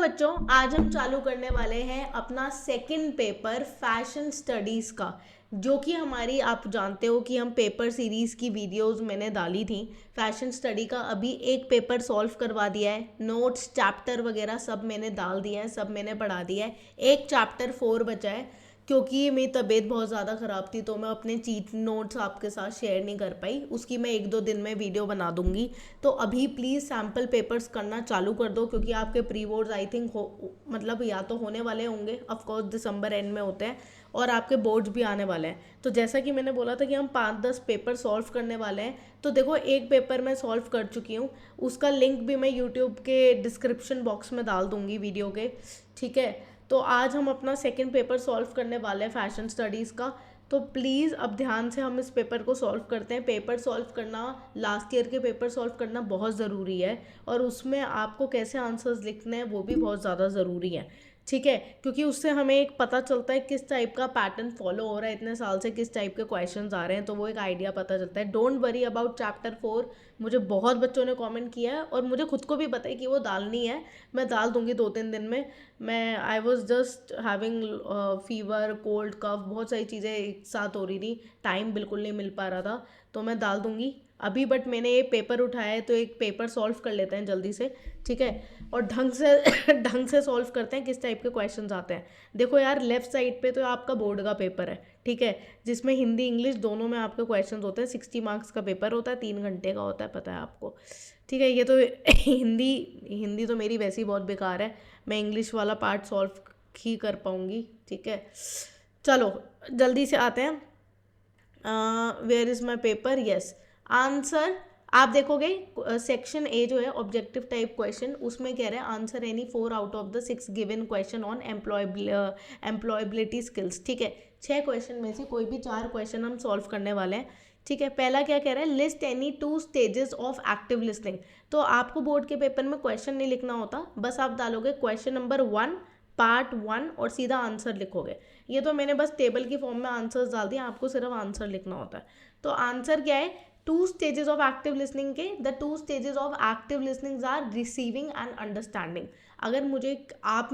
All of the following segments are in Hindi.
बच्चों, आज हम चालू करने वाले हैं अपना सेकंड पेपर फैशन स्टडीज का, जो कि हमारी, आप जानते हो कि हम पेपर सीरीज की वीडियोस मैंने डाली थी। फैशन स्टडी का अभी एक पेपर सॉल्व करवा दिया है, नोट्स चैप्टर वगैरह सब मैंने डाल दिया है, सब मैंने पढ़ा दिया है। एक चैप्टर 4 बचा है, क्योंकि मेरी तबीयत बहुत ज़्यादा ख़राब थी तो मैं अपने चीट नोट्स आपके साथ शेयर नहीं कर पाई। उसकी मैं 1-2 दिन में वीडियो बना दूंगी। तो अभी प्लीज़ सैम्पल पेपर्स करना चालू कर दो, क्योंकि आपके प्री बोर्ड्स आई थिंक हो, मतलब या तो होने वाले होंगे, ऑफकोर्स दिसंबर एंड में होते हैं, और आपके बोर्ड्स भी आने वाले हैं। तो जैसा कि मैंने बोला था कि हम 5-10 पेपर सॉल्व करने वाले हैं, तो देखो एक पेपर मैं सॉल्व कर चुकी हूँ, उसका लिंक भी मैं यूट्यूब के डिस्क्रिप्शन बॉक्स में डाल दूंगी वीडियो के, ठीक है। तो आज हम अपना सेकंड पेपर सॉल्व करने वाले हैं फैशन स्टडीज़ का। तो प्लीज़ अब ध्यान से हम इस पेपर को सॉल्व करते हैं। पेपर सॉल्व करना, लास्ट ईयर के पेपर सॉल्व करना बहुत ज़रूरी है, और उसमें आपको कैसे आंसर्स लिखने हैं वो भी बहुत ज़्यादा ज़रूरी है, ठीक है। क्योंकि उससे हमें एक पता चलता है किस टाइप का पैटर्न फॉलो हो रहा है, इतने साल से किस टाइप के क्वेश्चंस आ रहे हैं, तो वो एक आइडिया पता चलता है। Don't worry about chapter 4। मुझे बहुत बच्चों ने कमेंट किया है और मुझे खुद को भी पता है कि वो डालनी है। मैं डाल दूंगी 2-3 दिन में। मैं I was just having fever, cold, cough, बहुत सारी चीज़ें एक साथ हो रही थी, टाइम बिल्कुल नहीं मिल पा रहा था, तो मैं डाल दूंगी अभी। बट मैंने ये पेपर उठाया है तो एक पेपर सॉल्व कर लेते हैं जल्दी से, ठीक है। और ढंग से ढंग से सॉल्व करते हैं, किस टाइप के क्वेश्चंस आते हैं। देखो यार, लेफ्ट साइड पे तो आपका बोर्ड का पेपर है, ठीक है, जिसमें हिंदी इंग्लिश दोनों में आपके क्वेश्चंस होते हैं। 60 मार्क्स का पेपर होता है, 3 घंटे का होता है, पता है आपको, ठीक है। ये तो हिंदी हिंदी तो मेरी वैसे ही बहुत बेकार है, मैं इंग्लिश वाला पार्ट सॉल्व ही कर पाऊँगी, ठीक है। चलो जल्दी से आते हैं। Where is my paper, yes. Answer आप देखोगे, सेक्शन ए जो है ऑब्जेक्टिव टाइप क्वेश्चन, उसमें कह रहे हैं answer any 4 out of the 6 given question on employability skills, ठीक है। 6 क्वेश्चन में से कोई भी 4 क्वेश्चन हम सॉल्व करने वाले हैं, ठीक है। पहला क्या कह रहा है, list any 2 stages of active listening. तो आपको बोर्ड के पेपर में क्वेश्चन नहीं लिखना होता, बस आप डालोगे क्वेश्चन नंबर 1 पार्ट 1 और सीधा आंसर लिखोगे। ये तो मैंने बस टेबल की फॉर्म में आंसर्स डाल दिए, आपको सिर्फ आंसर लिखना होता है। तो आंसर क्या है, 2 स्टेजेस ऑफ एक्टिव लिसनिंग के, the 2 stages of active listening are receiving and understanding. अगर मुझे आप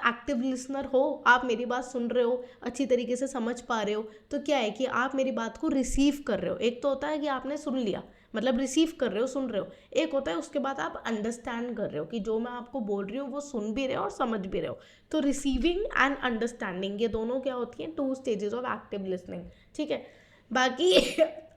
एक्टिव लिसनर हो, आप मेरी बात सुन रहे हो, अच्छी तरीके से समझ पा रहे हो, तो क्या है कि आप मेरी बात को रिसीव कर रहे हो। एक तो होता है कि आपने सुन लिया, मतलब रिसीव कर रहे हो, सुन रहे हो। एक होता है उसके बाद आप अंडरस्टैंड कर रहे हो, कि जो मैं आपको बोल रही हूँ वो सुन भी रहे हो और समझ भी रहे हो। तो रिसीविंग एंड अंडरस्टैंडिंग, ये दोनों क्या होती हैं, 2 स्टेजेस ऑफ एक्टिव लिसनिंग, ठीक है। बाकी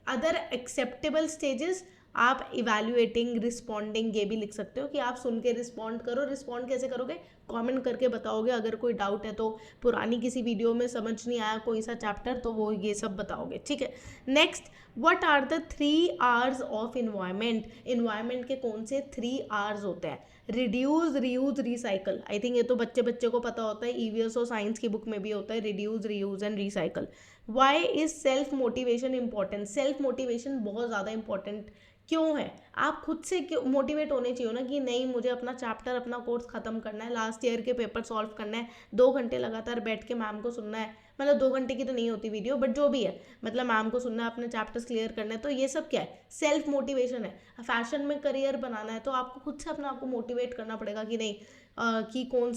अदर एक्सेप्टेबल स्टेजेस, आप इवैल्यूएटिंग, रिस्पॉन्डिंग, ये भी लिख सकते हो कि आप सुन के रिस्पॉन्ड करो। रिस्पॉन्ड कैसे करोगे, कमेंट करके बताओगे। अगर कोई डाउट है तो पुरानी किसी वीडियो में समझ नहीं आया कोई सा चैप्टर, तो वो ये सब बताओगे, ठीक है। Next, what are the 3 R's of environment. Environment के कौन से 3 R's होते हैं, reduce, reuse, recycle. I think ये तो बच्चे बच्चे को पता होता है, ईवीएस और साइंस की बुक में भी होता है, reduce, reuse and recycle. Why is self motivation important. Self motivation बहुत ज़्यादा इंपॉर्टेंट क्यों है, आप खुद से क्यों मोटिवेट होने चाहिए ना, कि नहीं मुझे अपना चैप्टर, अपना कोर्स खत्म करना है, लास्ट ईयर के पेपर सॉल्व करना है, 2 घंटे लगातार बैठ के मैम को सुनना है। मतलब 2 घंटे की तो नहीं होती वीडियो, बट जो भी है, मतलब मैम को सुनना है, अपने चैप्टर्स क्लियर करना है। तो ये सब क्या है, सेल्फ मोटिवेशन है। फैशन में करियर बनाना है तो आपको खुद से अपने आप को मोटिवेट करना पड़ेगा, कि नहीं कि कौन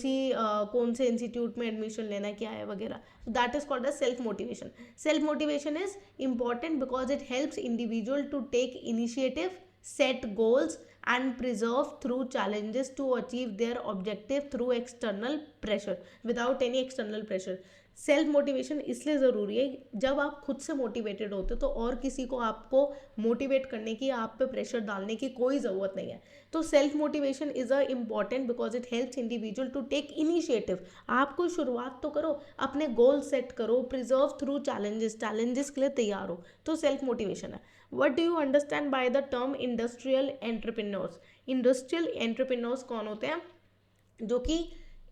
से इंस्टीट्यूट में एडमिशन लेना है, क्या है वगैरह। That is called as self motivation. Self motivation is important because it helps individual to take initiative, set goals and preserve through challenges to achieve their objective through external pressure, without any external pressure। Self motivation इसलिए ज़रूरी है, जब आप खुद से मोटिवेटेड होते हो तो और किसी को आपको मोटिवेट करने की, आप पे प्रेशर डालने की कोई ज़रूरत नहीं है। तो self motivation is a important because it helps individual to take initiative. आप कोई शुरुआत तो करो, अपने गोल सेट करो, प्रिजर्व थ्रू चैलेंजेस, चैलेंजेस के लिए तैयार हो, तो सेल्फ मोटिवेशन है। What do you understand by the term industrial entrepreneurs. Industrial entrepreneurs कौन होते हैं, जो कि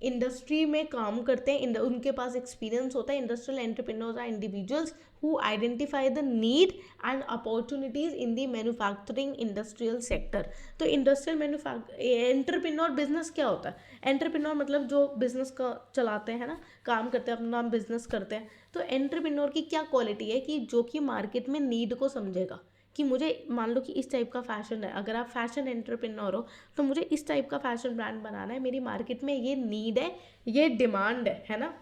इंडस्ट्री में काम करते हैं, उनके पास एक्सपीरियंस होता है। Industrial entrepreneurs are individuals who identify the need and opportunities in the manufacturing industrial sector. तो इंडस्ट्रियल एंटरप्रेन्योर बिजनेस क्या होता है, एंटरप्रेन्योर मतलब जो बिजनेस का चलाते हैं ना, काम करते हैं, अपना बिजनेस करते हैं। तो एंटरप्रेन्योर की क्या क्वालिटी है, कि जो कि मार्केट में नीड को समझेगा, कि मुझे मान लो कि इस टाइप का फैशन है, अगर आप फैशन एंटरप्रेन्योर हो तो मुझे इस टाइप का फैशन ब्रांड बनाना है, मेरी मार्केट में ये नीड है, ये डिमांड है ना,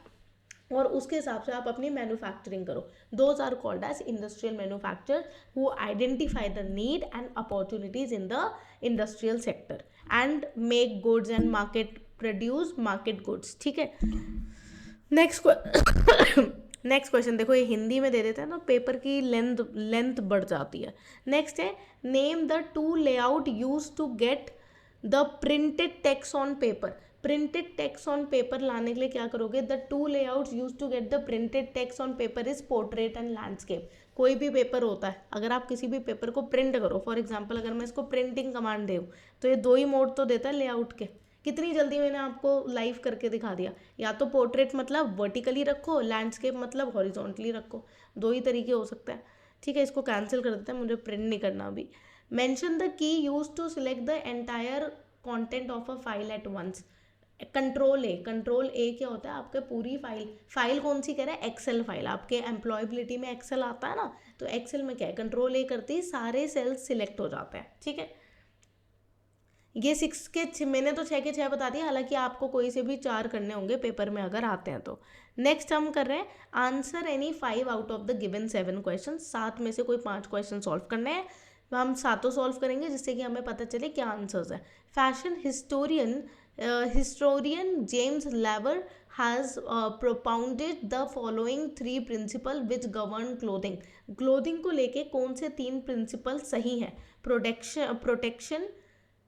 और उसके हिसाब से आप अपनी मैन्युफैक्चरिंग करो. Those are called as industrial manufacturer who identify the need and opportunities in the industrial sector and make goods and market produce market goods. ठीक है. नेक्स्ट क्वेश्चन देखो, ये हिंदी में दे देते हैं ना, पेपर की लेंथ बढ़ जाती है. नेक्स्ट है, name the two layout use to get the printed text on paper. Printed text on paper लाने के लिए क्या करोगे? The two layouts use to get the printed text on paper is portrait and landscape. कोई भी पेपर होता है, अगर आप किसी भी पेपर को प्रिंट करो, फॉर एग्जाम्पल अगर मैं इसको प्रिंटिंग कमांड दूँ तो ये दो ही मोड तो देता है लेआउट के. कितनी जल्दी मैंने आपको लाइव करके दिखा दिया. या तो पोर्ट्रेट मतलब वर्टिकली रखो, लैंडस्केप मतलब हॉरिजॉन्टली रखो, दो ही तरीके हो सकते हैं. ठीक है, इसको कैंसिल कर देते हैं, मुझे प्रिंट नहीं करना अभी. Mention the key use to select the entire content of a file at once. Control A क्या होता है? आपके पूरी फाइल कौन सी कह रहा है? Excel file. आपके एम्प्लॉयबिलिटी में एक्सेल आता है ना, तो एक्सेल में क्या है? कंट्रोल ए करते ही सारे सेल्स सिलेक्ट हो जाते हैं. ठीक है, ये 6 के मैंने तो 6 के 6 बता दिया, हालांकि आपको कोई से भी 4 करने होंगे पेपर में अगर आते हैं तो. नेक्स्ट हम कर रहे हैं answer any 5 out of the given 7 question. 7 में से कोई 5 क्वेश्चन सॉल्व करने हैं, हम सातों सॉल्व करेंगे जिससे कि हमें पता चले क्या आंसर्स है. Fashion historian James Lever has propounded the following 3 principles which govern clothing. Clothing को लेके कौन से 3 प्रिंसिपल सही हैं? Protection,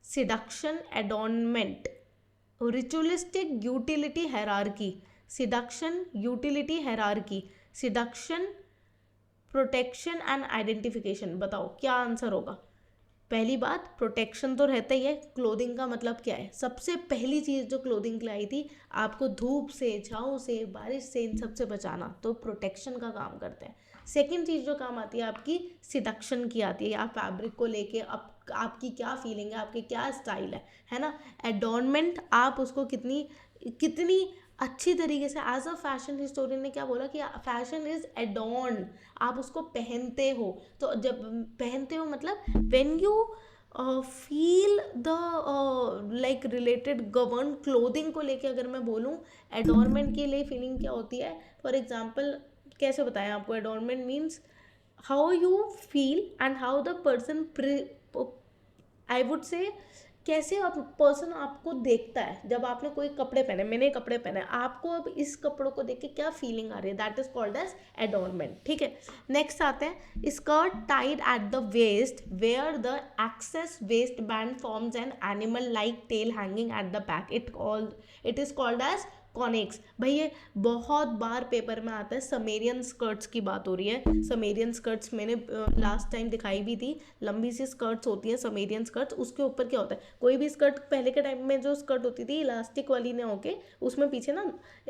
seduction, adornment, ritualistic, utility, hierarchy. Seduction, utility, hierarchy, seduction, protection and identification. बताओ क्या आंसर होगा? पहली बात, प्रोटेक्शन तो रहता ही है. क्लोथिंग का मतलब क्या है? सबसे पहली चीज़ जो क्लोथिंग के लिए आई थी, आपको धूप से, छाँव से, बारिश से, इन सब से बचाना, तो प्रोटेक्शन का काम करते हैं. सेकंड चीज़ जो काम आती है आपकी, सिडक्शन की आती है. आप फैब्रिक को लेके आपकी क्या फीलिंग है, आपके क्या स्टाइल है ना. एडॉर्नमेंट, आप उसको कितनी अच्छी तरीके से, एज अ फैशन हिस्टोरियन ने क्या बोला कि फैशन इज एडॉर्न. आप उसको पहनते हो, तो जब पहनते हो मतलब when you feel the like related govern. Clothing को लेके अगर मैं बोलूँ, एडॉर्नमेंट के लिए फीलिंग क्या होती है? फॉर एग्जाम्पल कैसे बताएं आपको? Adornment means how you feel and how the person, I would say, कैसे आप पर्सन आपको देखता है जब आपने कोई कपड़े पहने. मैंने कपड़े पहने, आपको अब इस कपड़ों को देख के क्या फीलिंग आ रही है, that is called as adornment. ठीक है. नेक्स्ट आते हैं, skirt tied at the waist where the excess waist band forms an animal like tail hanging at the back. It is called as conics. भाई ये बहुत बार पेपर में आता है. समेरियन स्कर्ट्स की बात हो रही है. समेरियन स्कर्ट्स मैंने लास्ट टाइम दिखाई भी थी. लंबी सी स्कर्ट्स होती हैं समेरियन स्कर्ट्स. उसके ऊपर क्या होता है? कोई भी स्कर्ट, पहले के टाइम में जो स्कर्ट होती थी इलास्टिक वाली ने होके, उसमें पीछे ना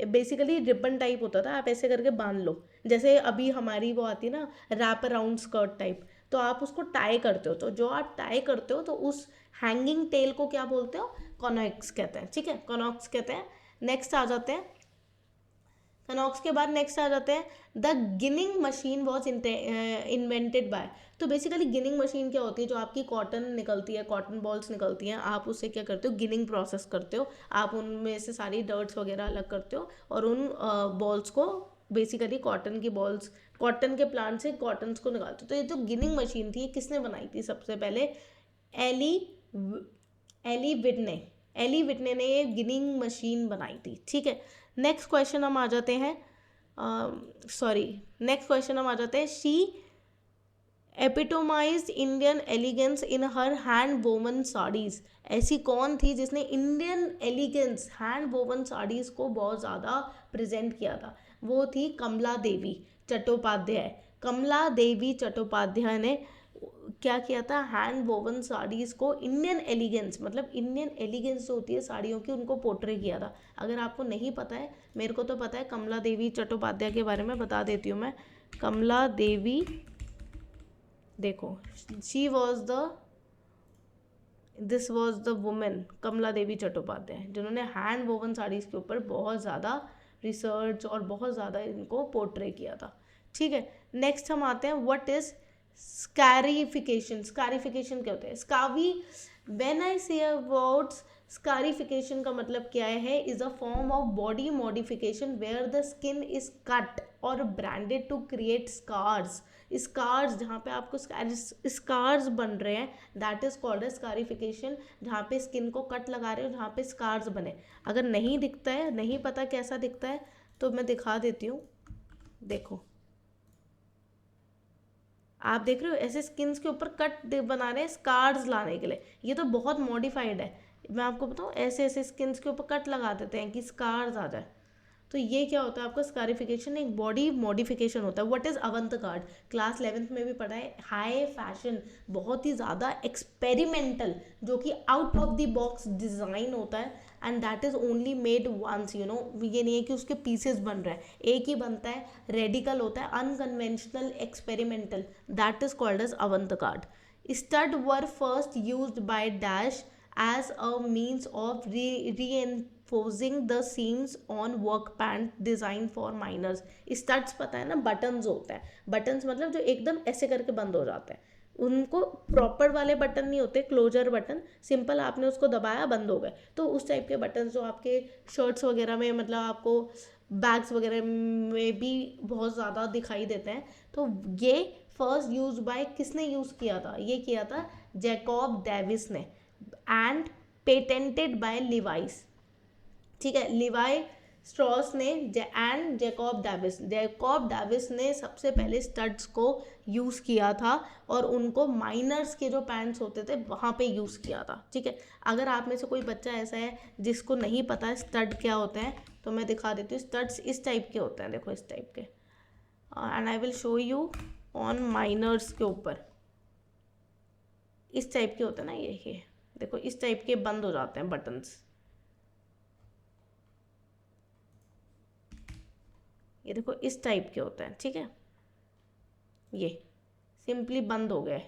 बेसिकली रिबन टाइप होता था, आप ऐसे करके बांध लो. जैसे अभी हमारी वो आती है ना रैप अराउंड स्कर्ट टाइप, तो आप उसको टाई करते हो. तो जो आप टाई करते हो तो उस हैंगिंग टेल को क्या बोलते हो? कॉनॉक्स कहते हैं. ठीक है, कॉनॉक्स कहते हैं. नेक्स्ट आ जाते हैं, कनॉक्स के बाद नेक्स्ट आ जाते हैं, the ginning machine was invented by. तो बेसिकली गिनिंग मशीन क्या होती है? जो आपकी कॉटन निकलती है, कॉटन बॉल्स निकलती हैं, आप उससे क्या करते हो? गिनिंग प्रोसेस करते हो. आप उनमें से सारी डर्ट्स वगैरह अलग करते हो और उन बॉल्स को, बेसिकली कॉटन की बॉल्स, कॉटन के प्लांट से कॉटन्स को निकालते हो. तो ये जो गिनिंग मशीन थी, किसने बनाई थी सबसे पहले? एली विटने ने ये गिनिंग मशीन बनाई थी. ठीक है. नेक्स्ट क्वेश्चन हम आ जाते हैं, she epitomised Indian elegance in her hand woven saris. ऐसी कौन थी जिसने Indian elegance, hand woven saris को बहुत ज़्यादा प्रेजेंट किया था? वो थी कमला देवी चट्टोपाध्याय. कमला देवी चट्टोपाध्याय ने क्या किया था? हैंड वोवन साड़ीज़ को इंडियन एलिगेंस, मतलब इंडियन एलिगेंस जो होती है साड़ियों की, उनको पोर्ट्रे किया था. अगर आपको नहीं पता है, मेरे को तो पता है, कमला देवी चट्टोपाध्याय के बारे में बता देती हूँ मैं. कमला देवी, देखो, दिस वॉज द वुमेन कमला देवी चट्टोपाध्याय, जिन्होंने हैंड वोवन साड़ीज़ के ऊपर बहुत ज़्यादा रिसर्च और बहुत ज़्यादा इनको पोर्ट्रे किया था. ठीक है. नेक्स्ट हम आते हैं, व्हाट इज़ स्कैरिफिकेशन, स्कैरिफिकेशन क्या होता है? स्कावी, when I say about scarification का मतलब क्या है? Is a form of body modification where the skin is cut और branded to create scars. Scars, जहाँ पे आपको स्कार्स बन रहे हैं, that is called a scarification. जहाँ पे स्किन को कट लगा रहे हो, जहाँ पे स्कार्स बने। अगर नहीं दिखता है, नहीं पता कैसा दिखता है, तो मैं दिखा देती हूँ। देखो, आप देख रहे हो ऐसे स्किन्स के ऊपर कट बना रहे हैं स्कार्स लाने के लिए। ये तो बहुत मॉडिफाइड है। मैं आपको बताऊँ, ऐसे ऐसे स्किन्स के ऊपर कट लगा देते हैं कि स्कार्स आ जाए। तो ये क्या होता है? आपका स्कारिफिकेशन एक बॉडी मॉडिफिकेशन होता है। What is avant card? Class 11th में भी पढ़ा है। हाई फैशन, बहुत ही ज़्यादा एक्सपेरिमेंटल, जो कि out of the box design होता है, and that is only made once, you know. ये नहीं है कि उसके पीसेस बन रहे हैं, एक ही बनता है। रेडिकल होता है, unconventional, experimental, that is called as avant garde. Stud were first used by dash as a means of reinforcing the seams on work pant designed for minors। Studs पता है ना, बटन्स होता है। बटन्स मतलब जो एकदम ऐसे करके बंद हो जाते हैं, उनको प्रॉपर वाले बटन नहीं होते, क्लोजर बटन, सिंपल आपने उसको दबाया बंद हो गए। तो उस टाइप के बटन जो आपके शर्ट्स वगैरह में, मतलब आपको बैग्स वगैरह में भी बहुत ज़्यादा दिखाई देते हैं। तो ये फर्स्ट यूज बाय किसने यूज़ किया था? ये किया था जैकॉब डेविस ने, एंड पेटेंटेड बाय लिवाइस। ठीक है, लिवाई स्ट्रॉस ने एंड जैकॉब डेविस ने सबसे पहले स्टड्स को यूज़ किया था, और उनको माइनर्स के जो पैंट्स होते थे वहाँ पे यूज़ किया था। ठीक है, अगर आप में से कोई बच्चा ऐसा है जिसको नहीं पता है स्टड क्या होते हैं, तो मैं दिखा देती हूँ। स्टड्स इस टाइप के होते हैं, देखो इस टाइप के, and I will show you on minors के ऊपर। इस टाइप के होते हैं ना, ये देखो इस टाइप के बंद हो जाते हैं बटन्स। ये देखो इस टाइप के होते हैं। ठीक है, ये सिंपली बंद हो गए,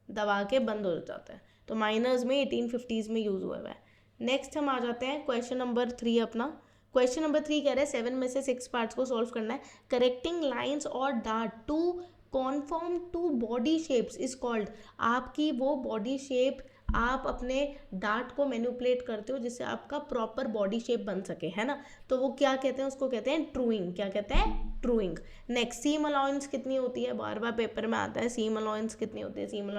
दबा के बंद हो जाता है। तो माइनर्स में 1850s में यूज़ हुआ है। नेक्स्ट हम आ जाते हैं क्वेश्चन नंबर 3 अपना। क्वेश्चन नंबर 3 कह रहे हैं 7 में से 6 पार्ट्स को सॉल्व करना है। करेक्टिंग लाइंस और dart to conform to body shapes is called. आपकी वो बॉडी शेप, आप अपने डार्ट को मैनिपुलेट करते हो जिससे आपका प्रॉपर बॉडी शेप बन सके, है ना। तो वो क्या कहते हैं? उसको कहते हैं ट्रूइंग। क्या कहते हैं? ट्रूइंग। नेक्स्ट, सीम अलाउंस कितनी होती है? बार बार पेपर में आता है, सीम अलाउंस कितनी होती है? Seam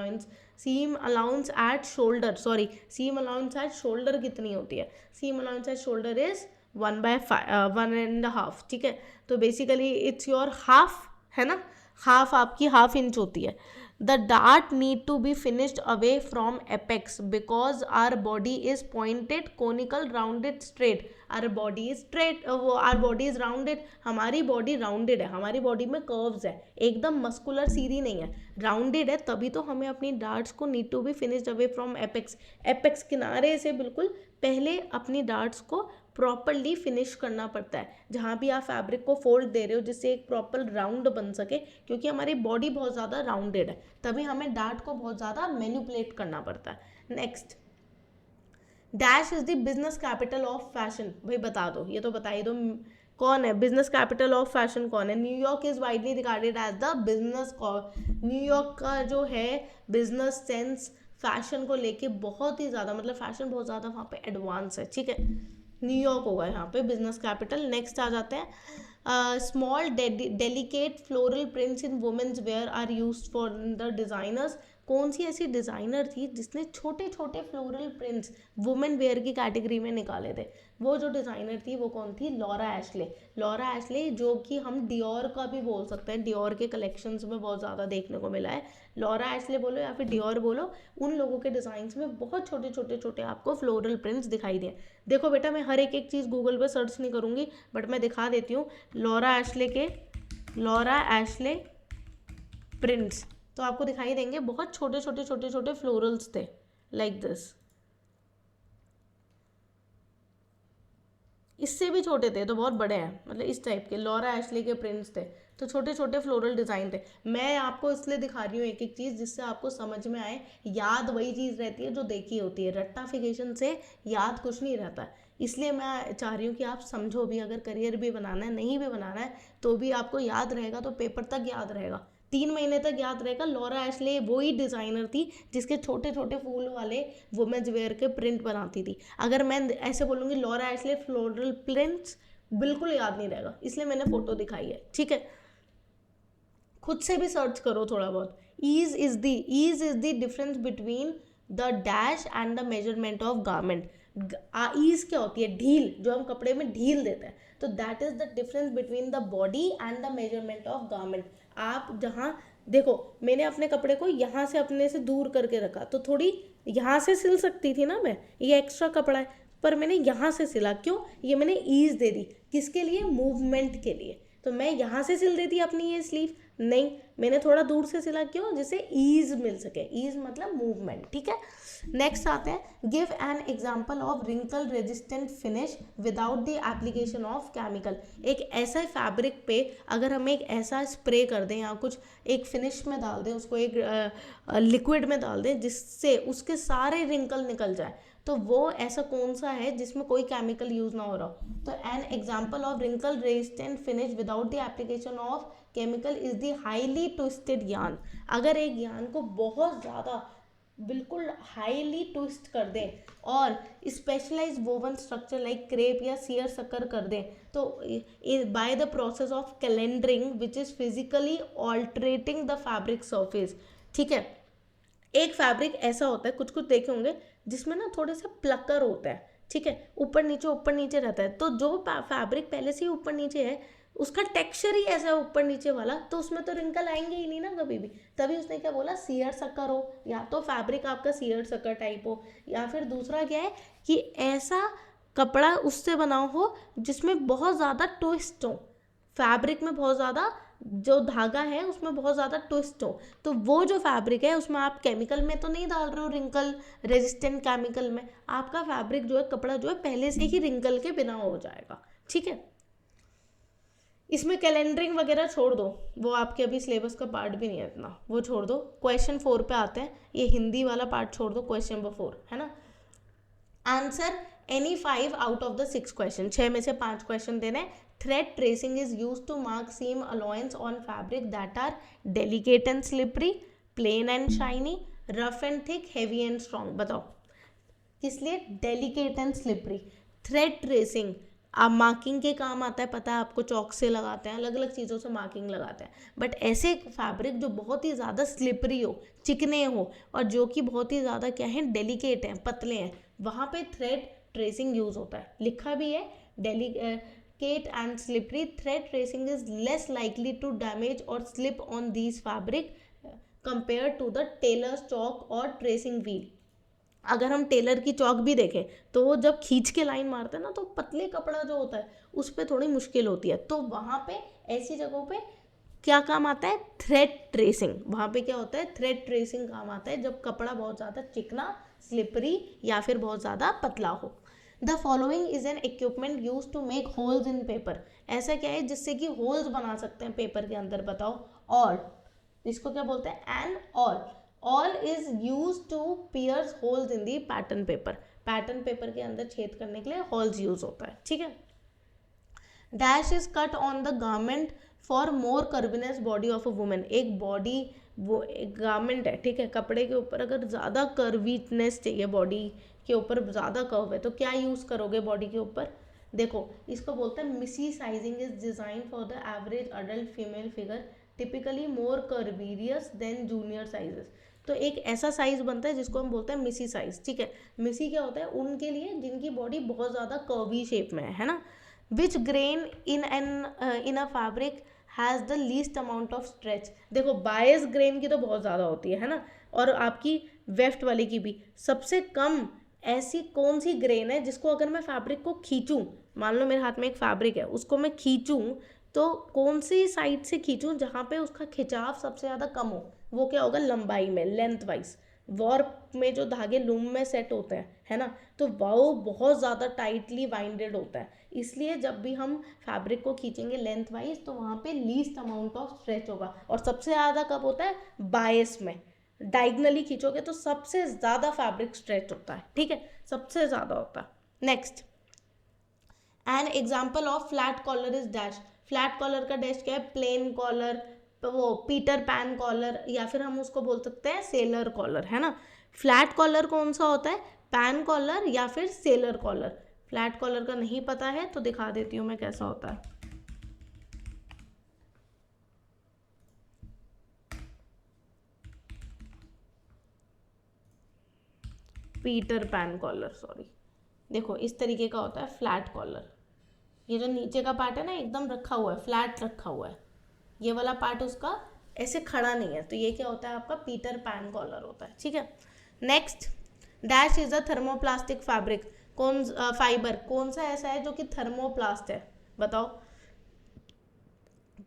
allowance at shoulder, sorry, seam allowance at shoulder कितनी होती है? Seam allowance at shoulder is 1/1.5। ठीक है, तो बेसिकली इट्स योर हाफ, है ना, हाफ आपकी हाफ इंच होती है। The dart need to be finished away from apex because our body is pointed, conical, rounded, straight. Our body is straight, our body is rounded. हमारी बॉडी राउंडेड है, हमारी बॉडी में कर्व्स है, एकदम मस्कुलर सीधी नहीं है, राउंडेड है। तभी तो हमें अपनी डार्ट्स को need to be finished away from apex, apex किनारे से बिल्कुल पहले अपनी डार्ट्स को प्रॉपरली फिनिश करना पड़ता है। जहाँ भी आप फैब्रिक को फोल्ड दे रहे हो जिससे एक प्रॉपर राउंड बन सके, क्योंकि हमारी बॉडी बहुत ज़्यादा राउंडेड है, तभी हमें डार्ट को बहुत ज़्यादा मैनिपुलेट करना पड़ता है। Next, dash is the business capital of fashion. भाई बता दो, ये तो बता ही दो, कौन है बिजनेस कैपिटल ऑफ फैशन? कौन है? New York is widely regarded as the business. New York का जो है बिजनेस सेंस फैशन को लेके बहुत ही ज़्यादा, मतलब फैशन बहुत ज़्यादा वहाँ पे एडवांस है। ठीक है, न्यूयॉर्क होगा यहाँ पे बिजनेस कैपिटल। नेक्स्ट आ जाते हैं, small delicate floral prints in women's wear are used for the designers. कौन सी ऐसी डिज़ाइनर थी जिसने छोटे छोटे फ्लोरल प्रिंट्स वुमेन वेयर की कैटेगरी में निकाले थे? वो जो डिज़ाइनर थी वो कौन थी? Laura Ashley. लॉरा एशले, जो कि हम डियोर का भी बोल सकते हैं, डियोर के कलेक्शंस में बहुत ज़्यादा देखने को मिला है। लॉरा एशले बोलो या फिर डियोर बोलो, उन लोगों के डिज़ाइंस में बहुत छोटे छोटे छोटे आपको फ्लोरल प्रिंट्स दिखाई दिए। देखो बेटा, मैं हर एक चीज़ गूगल पर सर्च नहीं करूँगी, बट मैं दिखा देती हूँ। लॉरा एशले प्रिंट्स तो आपको दिखाई देंगे, बहुत छोटे छोटे छोटे छोटे फ्लोरल्स थे, लाइक दिस। इससे भी छोटे थे तो बहुत बड़े हैं, मतलब इस टाइप के लॉरा एशले के प्रिंट्स थे, तो छोटे छोटे फ्लोरल डिज़ाइन थे। मैं आपको इसलिए दिखा रही हूँ एक एक चीज़ जिससे आपको समझ में आए। याद वही चीज़ रहती है जो देखी होती है, रट्टाफिकेशन से याद कुछ नहीं रहता। इसलिए मैं चाह रही हूँ कि आप समझो भी, अगर करियर भी बनाना है, नहीं भी बनाना है, तो भी आपको याद रहेगा, तो पेपर तक याद रहेगा। 3 महीने तक याद रहेगा। लॉरा एशले वही डिज़ाइनर थी जिसके छोटे छोटे फूल वाले वुमेन्स वेयर के प्रिंट बनाती थी। अगर मैं ऐसे बोलूँगी लॉरा एशले फ्लोरल प्रिंट्स, बिल्कुल याद नहीं रहेगा, इसलिए मैंने फोटो दिखाई है, ठीक है। खुद से भी सर्च करो थोड़ा बहुत। Ease is the difference between the dash and the measurement of garment. Ease क्या होती है? ढील, जो हम कपड़े में ढील देते हैं, तो that is the difference between the body and the measurement of garment. आप जहाँ देखो, मैंने अपने कपड़े को यहाँ से अपने से दूर करके रखा, तो थोड़ी यहाँ से सिल सकती थी ना मैं, ये एक्स्ट्रा कपड़ा है, पर मैंने यहाँ से सिला, क्यों? ये मैंने ईज दे दी, किसके लिए? मूवमेंट के लिए। तो मैं यहाँ से सिल देती अपनी ये स्लीव, नहीं, मैंने थोड़ा दूर से सिला, क्यों? जिससे ईज मिल सके, ईज मतलब मूवमेंट, ठीक है। नेक्स्ट आते हैं, give an example of wrinkle resistant finish without the application of chemical. एक ऐसा फैब्रिक पे अगर हम एक ऐसा स्प्रे कर दें या कुछ एक फिनिश में डाल दें, उसको एक लिक्विड में डाल दें जिससे उसके सारे रिंकल निकल जाए, तो वो ऐसा कौन सा है जिसमें कोई केमिकल यूज ना हो रहा हो? तो an example of wrinkle resistant finish without the application of chemical is the highly twisted yarn. अगर एक यार्न को बहुत ज़्यादा बिल्कुल हाईली ट्विस्ट कर दें और specialise woven structure like crepe या सियर सकर कर दें, तो by the process of calendering which is physically altering the fabric surface, ठीक है। एक फैब्रिक ऐसा होता है, कुछ कुछ देखे होंगे जिसमें ना थोड़े से प्लकर होता है, ठीक है, ऊपर नीचे रहता है, तो जो फैब्रिक पहले से ही ऊपर नीचे है उसका टेक्सचर ही ऐसा है ऊपर नीचे वाला, तो उसमें तो रिंकल आएंगे ही नहीं ना कभी भी। तभी उसने क्या बोला? सियर सकर हो, या तो फैब्रिक आपका सियर सकर टाइप हो, या फिर दूसरा क्या है कि ऐसा कपड़ा उससे बना हो जिसमें बहुत ज़्यादा ट्विस्ट हो, फैब्रिक में बहुत ज़्यादा जो धागा है उसमें बहुत ज़्यादा ट्विस्ट हो। तो वो जो फैब्रिक है उसमें आप केमिकल में तो नहीं डाल रहे हो रिंकल रेजिस्टेंट केमिकल में, आपका फैब्रिक जो है, कपड़ा जो है, पहले से ही रिंकल के बिना हो जाएगा, ठीक है। इसमें कैलेंडरिंग वगैरह छोड़ दो, वो आपके अभी सिलेबस का पार्ट भी नहीं है इतना, वो छोड़ दो। क्वेश्चन 4 पे आते हैं, ये हिंदी वाला पार्ट छोड़ दो, क्वेश्चन नंबर 4 है ना। Answer any 5 out of the 6 question, 6 में से 5 क्वेश्चन देने। Thread tracing is use to mark seam allowance on fabric that are delicate and slippery, plain and shiny, rough and thick, heavy and strong. बताओ किस लिए delicate and slippery? Thread tracing आप मार्किंग के काम आता है, पता है आपको, चौक से लगाते हैं, अलग अलग चीज़ों से मार्किंग लगाते हैं, बट ऐसे फैब्रिक जो बहुत ही ज़्यादा स्लिपरी हो, चिकने हो, और जो कि बहुत ही ज़्यादा क्या है, डेलिकेट हैं, पतले हैं, वहाँ पे थ्रेड ट्रेसिंग यूज होता है। लिखा भी है, delicate and slippery thread tracing is less likely to damage और slip on these fabric compare to the tailor's chalk और ट्रेसिंग व्हील। अगर हम टेलर की चौक भी देखें तो वो जब खींच के लाइन मारते हैं ना, तो पतले कपड़ा जो होता है उस पर थोड़ी मुश्किल होती है, तो वहाँ पे ऐसी जगहों पे क्या काम आता है? Thread tracing. वहाँ पे क्या होता है? थ्रेड ट्रेसिंग काम आता है जब कपड़ा बहुत ज़्यादा चिकना, स्लिपरी या फिर बहुत ज़्यादा पतला हो। The following is an equipment use to make holes in paper. ऐसा क्या है जिससे कि होल्स बना सकते हैं पेपर के अंदर? बताओ। ऑल, इसको क्या बोलते हैं? An awl. Awl is use to pierce holes in the pattern paper. Pattern paper के अंदर छेद करने के लिए होल्स यूज होता है, ठीक है। Dash is cut on the garment for more curviness body of a women. एक बॉडी, वो एक गारमेंट है, ठीक है, कपड़े के ऊपर अगर ज़्यादा कर्वीनेस चाहिए, बॉडी के ऊपर ज़्यादा कर्व है, तो क्या यूज़ करोगे बॉडी के ऊपर? देखो, इसको बोलते हैं missy sizing is design for the average adult female figure, typically more curvaceous than junior sizes. तो एक ऐसा साइज बनता है जिसको हम बोलते हैं मिसी साइज, ठीक है। मिसी क्या होता है? उनके लिए जिनकी बॉडी बहुत ज़्यादा कर्वी शेप में है ना। Which grain in a fabric has the least amount of stretch. देखो, बायस ग्रेन की तो बहुत ज़्यादा होती है ना, और आपकी वेफ्ट वाली की भी। सबसे कम ऐसी कौन सी ग्रेन है जिसको अगर मैं फैब्रिक को खींचूं, मान लो मेरे हाथ में एक फैब्रिक है, उसको मैं खींचूं, तो कौन सी साइड से खींचूं जहाँ पे उसका खिंचाव सबसे ज़्यादा कम हो? वो क्या होगा? लंबाई में, लेंथ वाइज। वॉर्प में जो धागे लूम में सेट होते हैं, है ना, तो वो बहुत ज़्यादा टाइटली वाइंडेड होता है, इसलिए जब भी हम फैब्रिक को खींचेंगे लेंथ वाइज, तो वहाँ पे लीस्ट अमाउंट ऑफ स्ट्रेच होगा। और सबसे ज़्यादा कब होता है? बायस में। डायगनली खींचोगे तो सबसे ज़्यादा फैब्रिक स्ट्रेच होता है, ठीक है, सबसे ज़्यादा होता है। Next, an example of flat collar is dash. Flat collar का डैश क्या है? प्लेन कॉलर, वो पीटर पैन कॉलर, या फिर हम उसको बोल सकते हैं सेलर कॉलर, है ना। फ्लैट कॉलर कौन सा होता है, पैन कॉलर या फिर सेलर कॉलर। फ्लैट कॉलर का नहीं पता है तो दिखा देती हूँ मैं कैसा होता है। पीटर पैन कॉलर, सॉरी, देखो इस तरीके का होता है फ्लैट कॉलर। ये जो नीचे का पार्ट है ना एकदम रखा हुआ है, फ्लैट रखा हुआ है, ये वाला पार्ट उसका ऐसे खड़ा नहीं है, तो ये क्या होता है आपका पीटर पैन कॉलर होता है, ठीक है। Next, dash is a thermoplastic fabric, कौन फाइबर कौन सा ऐसा है जो कि थर्मोप्लास्ट है, बताओ।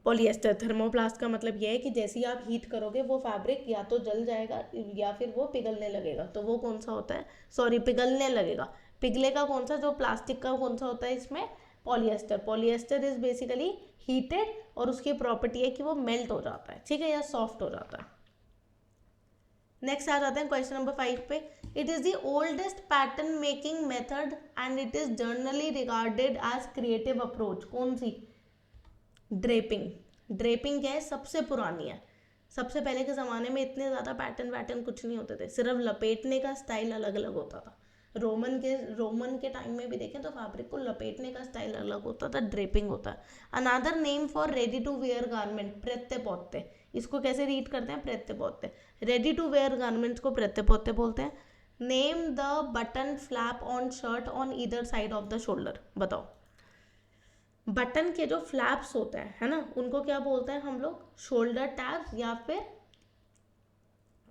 पॉलिएस्टर। थर्मोप्लास्ट का मतलब ये है कि जैसे ही आप हीट करोगे वो फैब्रिक या तो जल जाएगा या फिर वो पिघलने लगेगा, तो वो कौन सा होता है, सॉरी पिघलने लगेगा, पिघलेगा कौन सा, जो प्लास्टिक का कौन सा होता है इसमें, polyester. Polyester is basically heated और उसकी प्रॉपर्टी है कि वो मेल्ट हो जाता है, ठीक है, या सॉफ्ट हो जाता है। नेक्स्ट आ जाते हैं क्वेश्चन नंबर 5 पे। It is the oldest pattern making method and it is generally regarded as creative approach, कौन सी, ड्रेपिंग। ड्रेपिंग क्या है, सबसे पुरानी है। सबसे पहले के ज़माने में इतने ज़्यादा पैटर्न कुछ नहीं होते थे, सिर्फ लपेटने का स्टाइल अलग अलग होता था। रोमन के टाइम में भी देखें तो फैब्रिक को लपेटने का स्टाइल अलग होता था, ड्रेपिंग होता है। Another name for ready to wear garment, प्रेत्ते पोत्ते। इसको कैसे रीड करते हैं, प्रेत्ते पोत्ते। रेडी टू वेयर गारमेंट्स को प्रेत्ते पोत्ते बोलते हैं। Name the button flap on shirt on either side of the shoulder, बताओ। बटन के जो फ्लैप्स होते हैं, है ना, उनको क्या बोलते हैं हम लोग, शोल्डर टैब्स, या फिर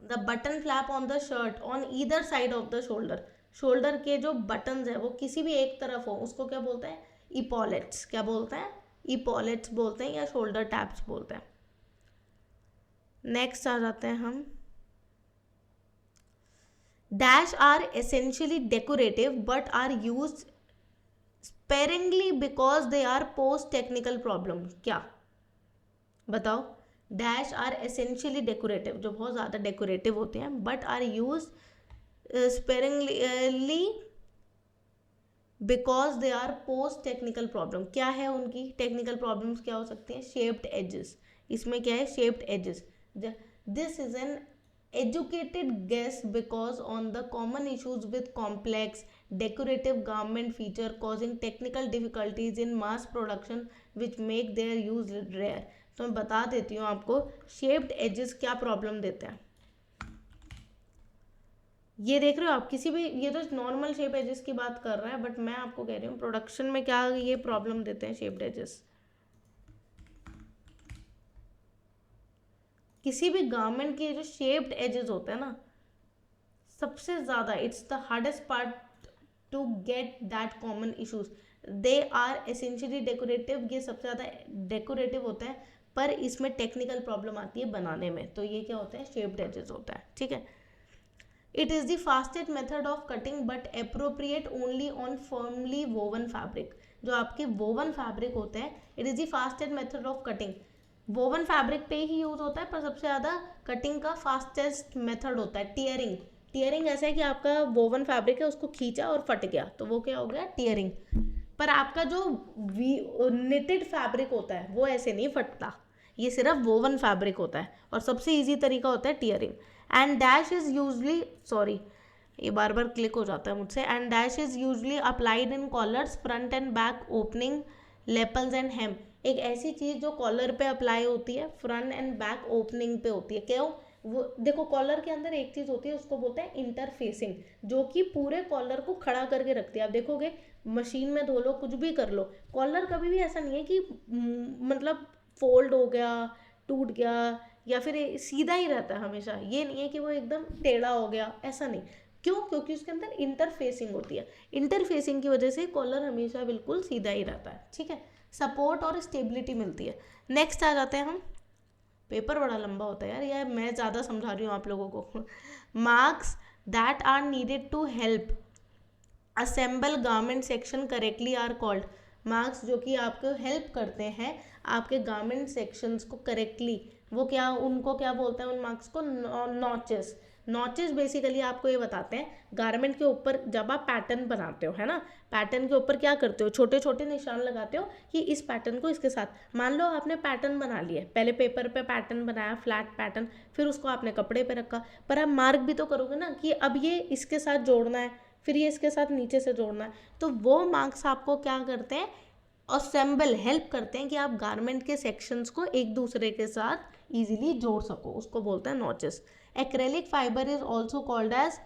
the button flap on the shirt on either side of the shoulder. Shoulder के जो बटन्स है वो किसी भी एक तरफ हो उसको क्या बोलते हैं, इपॉलेट्स। क्या बोलते हैं, इपॉलेट्स बोलते हैं या शोल्डर टैब्स बोलते हैं। नेक्स्ट आ जाते हैं हम, dash are essentially decorative but are used sparingly because they are post technical problem, क्या, बताओ। डैश आर एसेंशियली डेकोरेटिव, जो बहुत ज़्यादा डेकोरेटिव होते हैं, but are use sparingly because they are post technical problem. क्या है उनकी टेक्निकल प्रॉब्लम्स, क्या हो सकती हैं, शेप्ड एजेस। इसमें क्या है, shaped edges. This is an educated guess because on the common issues with complex decorative garment feature causing technical difficulties in mass production which make their use rare। तो मैं बता देती हूँ आपको शेप्ड एजेस क्या प्रॉब्लम देते हैं। ये देख रहे हो आप, किसी भी, ये तो नॉर्मल शेप एजेस की बात कर रहा है, बट मैं आपको कह रही हूँ प्रोडक्शन में क्या ये प्रॉब्लम देते हैं शेप्ड एजेस। किसी भी गारमेंट के जो शेप्ड एजेस होते हैं ना, सबसे ज़्यादा it's the hardest part to get that common issues. They are essentially decorative, ये सबसे ज़्यादा डेकोरेटिव होता है, पर इसमें टेक्निकल प्रॉब्लम आती है बनाने में, तो ये क्या होता है, शेप्ड एजेस होता है, ठीक है। It is the fastest method of cutting but appropriate only on firmly woven fabric. जो आपके वोवन फैब्रिक होते हैं, it is the fastest method of cutting. Woven fabric पे ही यूज़ होता है, पर सबसे ज़्यादा कटिंग का फास्टेस्ट मेथड होता है टियरिंग। टियरिंग ऐसा है कि आपका वोवन फैब्रिक है, उसको खींचा और फट गया, तो वो क्या हो गया, टियरिंग। पर आपका जो निटेड फैब्रिक होता है वो ऐसे नहीं फटता, ये सिर्फ वोवन फैब्रिक होता है, और सबसे ईजी तरीका होता है tearing. And dash is usually, sorry ये बार बार क्लिक हो जाता है मुझसे, and dash is usually applied in collars, front and back opening, lapels and hem. एक ऐसी चीज़ जो कॉलर पे अप्लाई होती है, फ्रंट एंड बैक ओपनिंग पे होती है। क्यों, वो देखो कॉलर के अंदर एक चीज़ होती है, उसको बोलते हैं इंटरफेसिंग, जो कि पूरे कॉलर को खड़ा करके रखती है। आप देखोगे मशीन में धो लो, कुछ भी कर लो, कॉलर कभी भी ऐसा नहीं है कि मतलब फोल्ड हो गया, टूट गया, या फिर सीधा ही रहता है हमेशा। ये नहीं है कि वो एकदम टेढ़ा हो गया, ऐसा नहीं। क्यों, क्योंकि उसके अंदर इंटरफेसिंग होती है। इंटरफेसिंग की वजह से कॉलर हमेशा बिल्कुल सीधा ही रहता है, ठीक है, सपोर्ट और स्टेबिलिटी मिलती है। नेक्स्ट आ जाते हैं हम, पेपर बड़ा लंबा होता है यार, या मैं ज़्यादा समझा रही हूँ आप लोगों को। Marks that are needed to help assemble garment section correctly are called. Marks जो कि आपको हेल्प करते हैं आपके गारमेंट सेक्शंस को करेक्टली, वो क्या, उनको क्या बोलते हैं, उन मार्क्स को नॉचेस। नॉचेस बेसिकली आपको ये बताते हैं गारमेंट के ऊपर जब आप पैटर्न बनाते हो, है ना, पैटर्न के ऊपर क्या करते हो, छोटे छोटे निशान लगाते हो कि इस पैटर्न को इसके साथ। मान लो आपने पैटर्न बना लिया, पहले पेपर पे पैटर्न बनाया, फ्लैट पैटर्न, फिर उसको आपने कपड़े पे रखा, पर आप मार्क भी तो करोगे ना कि अब ये इसके साथ जोड़ना है, फिर ये इसके साथ नीचे से जोड़ना है। तो वो मार्क्स आपको क्या करते हैं, असेंबल, हेल्प करते हैं कि आप गारमेंट के सेक्शंस को एक दूसरे के साथ इजीली जोड़ सको, उसको बोलते हैं notches. Acrylic fibre is also called as,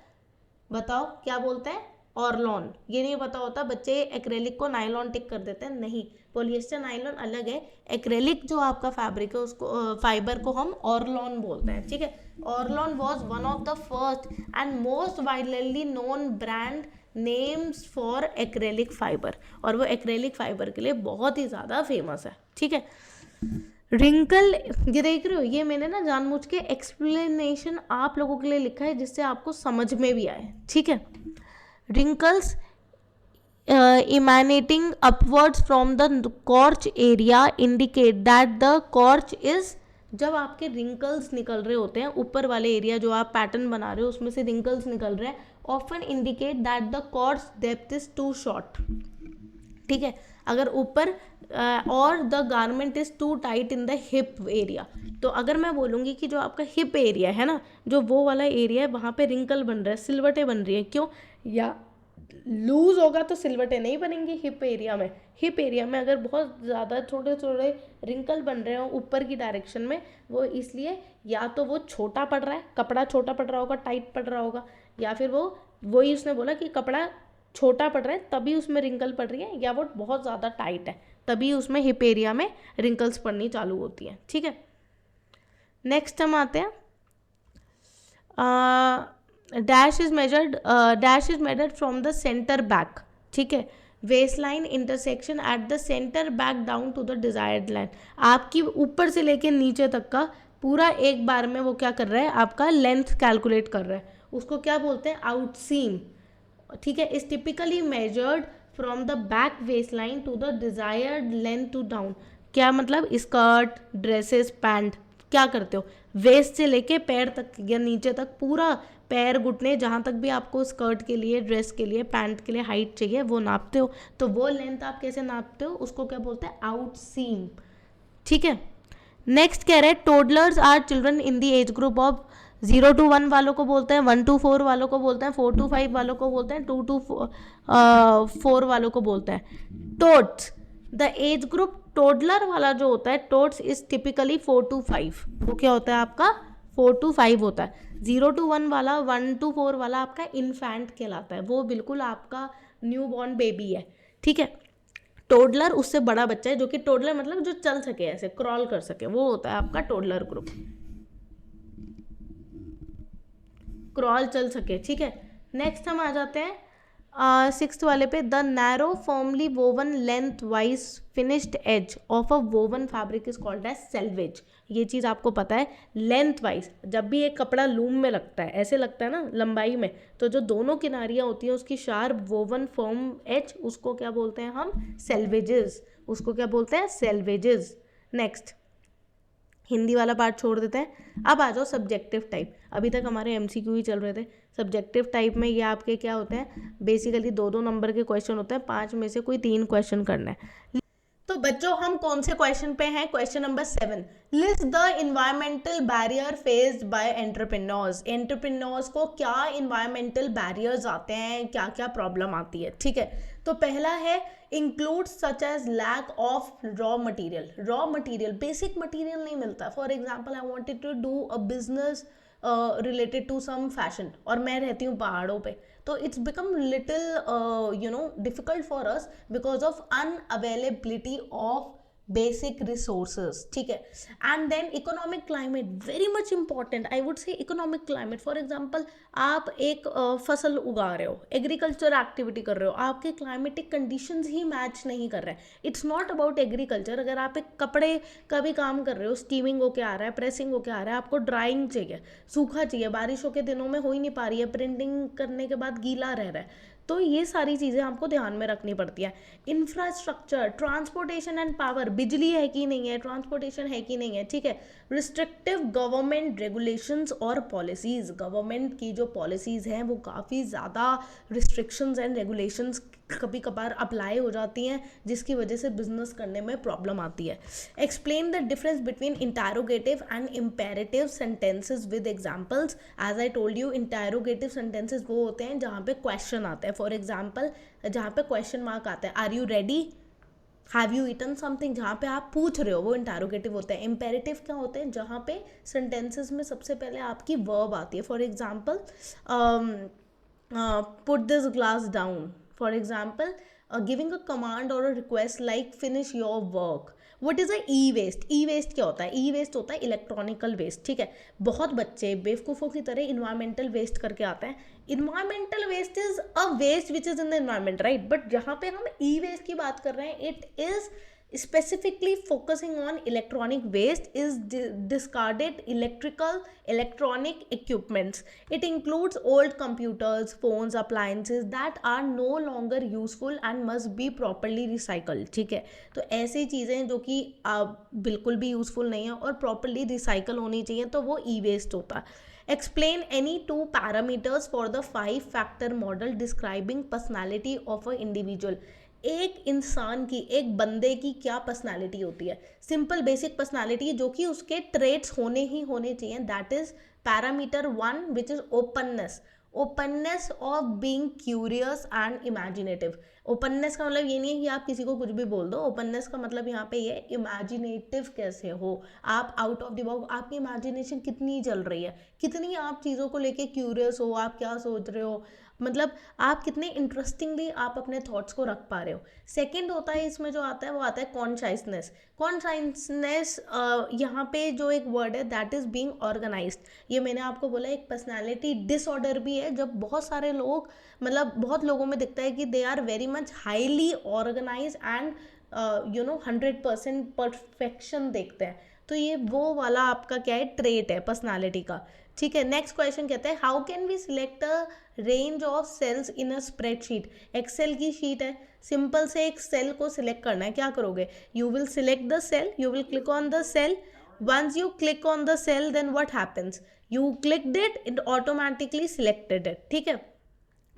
बताओ क्या बोलते हैं, ऑर्लॉन। ये नहीं पता होता, बच्चे एक्रेलिक को नाइलॉन टिक कर देते हैं, नहीं, पॉलिएस्टर नाइलॉन अलग है, एक्रेलिक जो आपका फैब्रिक है उसको, फाइबर को हम ऑर्लॉन बोलते हैं, ठीक है। Orlon was one of the first and most widely known brand names for acrylic fibre, और वो एक्रेलिक फाइबर के लिए बहुत ही ज़्यादा फेमस है, ठीक है। रिंकल, ये देख रहे हो, ये मैंने ना जानबूझ के एक्सप्लेनेशन आप लोगों के लिए लिखा है जिससे आपको समझ में भी आए, ठीक है। Wrinkles emanating upwards from the corch area indicate that the corch is, जब आपके रिंकल्स निकल रहे होते हैं ऊपर वाले एरिया जो आप पैटर्न बना रहे हो उसमें से रिंकल्स निकल रहे हैं, often indicate that the crotch depth is too short, ठीक है। अगर ऊपर और the garment is too tight in the hip area, तो अगर मैं बोलूँगी कि जो आपका हिप एरिया है ना, जो वो वाला एरिया है वहाँ पे रिंकल बन रहा है, सिलवटें बन रही है, क्यों, या लूज होगा तो सिलवटें नहीं बनेंगी हिप एरिया में। हिप एरिया में अगर बहुत ज़्यादा छोटे छोटे रिंकल बन रहे हो ऊपर की डायरेक्शन में, वो इसलिए या तो वो छोटा पड़ रहा है, कपड़ा छोटा पड़ रहा होगा, टाइट पड़ रहा होगा, या फिर वही उसने बोला कि कपड़ा छोटा पड़ रहा है तभी उसमें रिंकल पड़ रही है, या वो बहुत ज़्यादा टाइट है तभी उसमें हिप एरिया में रिंकल्स पड़नी चालू होती हैं, ठीक है। नेक्स्ट हम आते हैं, dash is measured from the centre back, ठीक है, waist line intersection at the centre back down to the desired line. आपकी ऊपर से लेके नीचे तक का पूरा एक बार में वो क्या कर रहा है, आपका लेंथ कैलकुलेट कर रहा है, उसको क्या बोलते हैं, आउटसीम, ठीक है। Is typically measured from the back waist line to the desired length to down. क्या मतलब, स्कर्ट, ड्रेसेस, पैंट, क्या करते हो, वेस्ट से लेके पैर तक या नीचे तक पूरा पैर घुटने जहाँ तक भी आपको स्कर्ट के लिए, ड्रेस के लिए, पैंट के लिए हाइट चाहिए वो नापते हो, तो वो लेंथ आप कैसे नापते हो, उसको क्या बोलते हैं, आउट सीम, ठीक है। नेक्स्ट कह रहे हैं toddlers are children in the age group of 0 to 1 वालों को बोलते हैं, 1 to 4 वालों को बोलते हैं, 4 to 5 वालों को बोलते हैं, 2 to 4 वालों को बोलते हैं। टोट्स, द एज ग्रुप टोडलर वाला जो होता है, टोट्स इज टिपिकली 4 to 5, वो क्या होता है आपका 4 to 5 होता है। 0 to 1 वाला, 1 to 4 वाला आपका इन्फेंट कहलाता है, वो बिल्कुल आपका न्यू बॉर्न बेबी है, ठीक है। टोडलर उससे बड़ा बच्चा है, जो कि टोडलर मतलब जो चल सके, ऐसे क्रॉल कर सके, वो होता है आपका टोडलर ग्रुप, क्रॉल चल सके, ठीक है। नेक्स्ट हम आ जाते हैं 6th वाले पे, the narrow formally woven lengthwise finished edge of a woven fabric is called as selvedge. ये चीज़ आपको पता है, लेंथ वाइज जब भी एक कपड़ा लूम में लगता है, ऐसे लगता है ना लंबाई में, तो जो दोनों किनारियाँ होती हैं उसकी शार्प वोवन फॉर्म एज, उसको क्या बोलते हैं हम, सेल्वेजेस, उसको क्या बोलते हैं, सेल्वेजेस। नेक्स्ट हिंदी वाला पार्ट छोड़ देते हैं, अब आ जाओ सब्जेक्टिव टाइप। अभी तक हमारे एमसीक्यू ही चल रहे थे, सब्जेक्टिव टाइप में ये आपके क्या होते हैं, बेसिकली 2-2 नंबर के क्वेश्चन होते हैं, 5 में से कोई 3 क्वेश्चन करना है। तो बच्चों हम कौन से क्वेश्चन पे हैं, question number 7, list the environmental barrier faced by entrepreneurs. Entrepreneurs को क्या इन्वायरमेंटल बैरियर्स आते हैं, क्या क्या प्रॉब्लम आती है, ठीक है। तो पहला है includes such as lack of raw material. Raw material, basic material नहीं मिलता। For example I wanted to do a business related to some fashion, और मैं रहती हूँ पहाड़ों पे, तो it's become little difficult for us because of unavailability of basic resources, ठीक है। And then economic climate, very much important, I would say economic climate. For example आप एक फसल उगा रहे हो, एग्रीकल्चर एक्टिविटी कर रहे हो, आपके क्लाइमेटिक कंडीशंस ही मैच नहीं कर रहे हैं। It's not about agriculture. अगर आप एक कपड़े का भी काम कर रहे हो, स्टीमिंग होके आ रहा है, प्रेसिंग होके आ रहा है, आपको ड्राइंग चाहिए, सूखा चाहिए, बारिशों के दिनों में हो ही नहीं पा रही है, प्रिंटिंग करने के बाद गीला रह रहा है, तो ये सारी चीज़ें आपको ध्यान में रखनी पड़ती है। इंफ्रास्ट्रक्चर, ट्रांसपोर्टेशन एंड पावर, बिजली है कि नहीं है, ट्रांसपोर्टेशन है कि नहीं है, ठीक है। रिस्ट्रिक्टिव गवर्नमेंट रेगुलेशंस और पॉलिसीज़, गवर्नमेंट की जो पॉलिसीज़ हैं वो काफ़ी ज़्यादा रिस्ट्रिक्शंस एंड रेगुलेशंस कभी कभार अप्लाई हो जाती हैं, जिसकी वजह से बिजनेस करने में प्रॉब्लम आती है। Explain the difference between interrogative and imperative sentences with examples. As I told you, interrogative sentences वो होते हैं जहाँ पे क्वेश्चन आता है। फॉर एग्जाम्पल, जहाँ पे क्वेश्चन मार्क आता है, are you ready, have you eaten something, जहाँ पे आप पूछ रहे हो, वो इंटरोगेटिव होते हैं। इम्पेरेटिव क्या होते हैं, जहाँ पे सेंटेंसेस में सबसे पहले आपकी वर्ब आती है। For example, put this glass down. For example, giving a command or a request like finish your work. What is a e-waste? E-waste क्या होता है? E-waste होता है इलेक्ट्रॉनिकल वेस्ट, ठीक है। बहुत बच्चे बेवकूफ़ों की तरह इन्वायरमेंटल वेस्ट करके आते हैं। Environmental waste is a waste which is in the environment, right, but जहाँ पे हम ई-वेस्ट की बात कर रहे हैं, it is specifically focusing on electronic waste, is discarded electronic equipments. It includes old computers, phones, appliances that are no longer useful and must be properly recycled, ठीक है। तो ऐसी चीज़ें जो कि बिल्कुल भी यूज़फुल नहीं है और प्रॉपरली रिसाइकल होनी चाहिए, तो वो ई वेस्ट होता है। Explain any two parameters for the 5-factor model describing personality of a individual. एक इंसान की, एक बंदे की क्या पर्सनालिटी होती है? सिंपल बेसिक पर्सनालिटी जो कि उसके ट्रेट्स होने ही होने चाहिए। That is parameter 1 which is openness. Openness of being curious and imaginative. Openness का मतलब ये नहीं है कि आप किसी को कुछ भी बोल दो। ओपननेस का मतलब यहाँ पे ये इमेजिनेटिव कैसे हो आप, आउट ऑफ द बॉक्स, आपकी इमेजिनेशन कितनी चल रही है, कितनी आप चीज़ों को लेके क्यूरियस हो, आप क्या सोच रहे हो, मतलब आप कितने इंटरेस्टिंगली आप अपने थॉट्स को रख पा रहे हो। सेकंड होता है इसमें जो आता है, वो आता है कॉन्शाइसनेस। कॉन्शाइसनेस यहाँ पे जो एक वर्ड है, दैट इज़ बीइंग ऑर्गेनाइज्ड। ये मैंने आपको बोला एक पर्सनालिटी डिसऑर्डर भी है, जब बहुत सारे लोग, मतलब बहुत लोगों में दिखता है कि they are very much highly organize and 100% perfection देखते हैं। तो ये वो वाला आपका क्या है, ट्रेट है पर्सनालिटी का, ठीक है। नेक्स्ट क्वेश्चन कहते हैं, how can we select a range of cells in a spreadsheet. Excel की शीट है, सिंपल से एक सेल को सिलेक्ट करना है, क्या करोगे, you will select the cell, you will click on the cell. once you click on the cell, then what happens, you clicked it, it automatically selected it, ठीक है।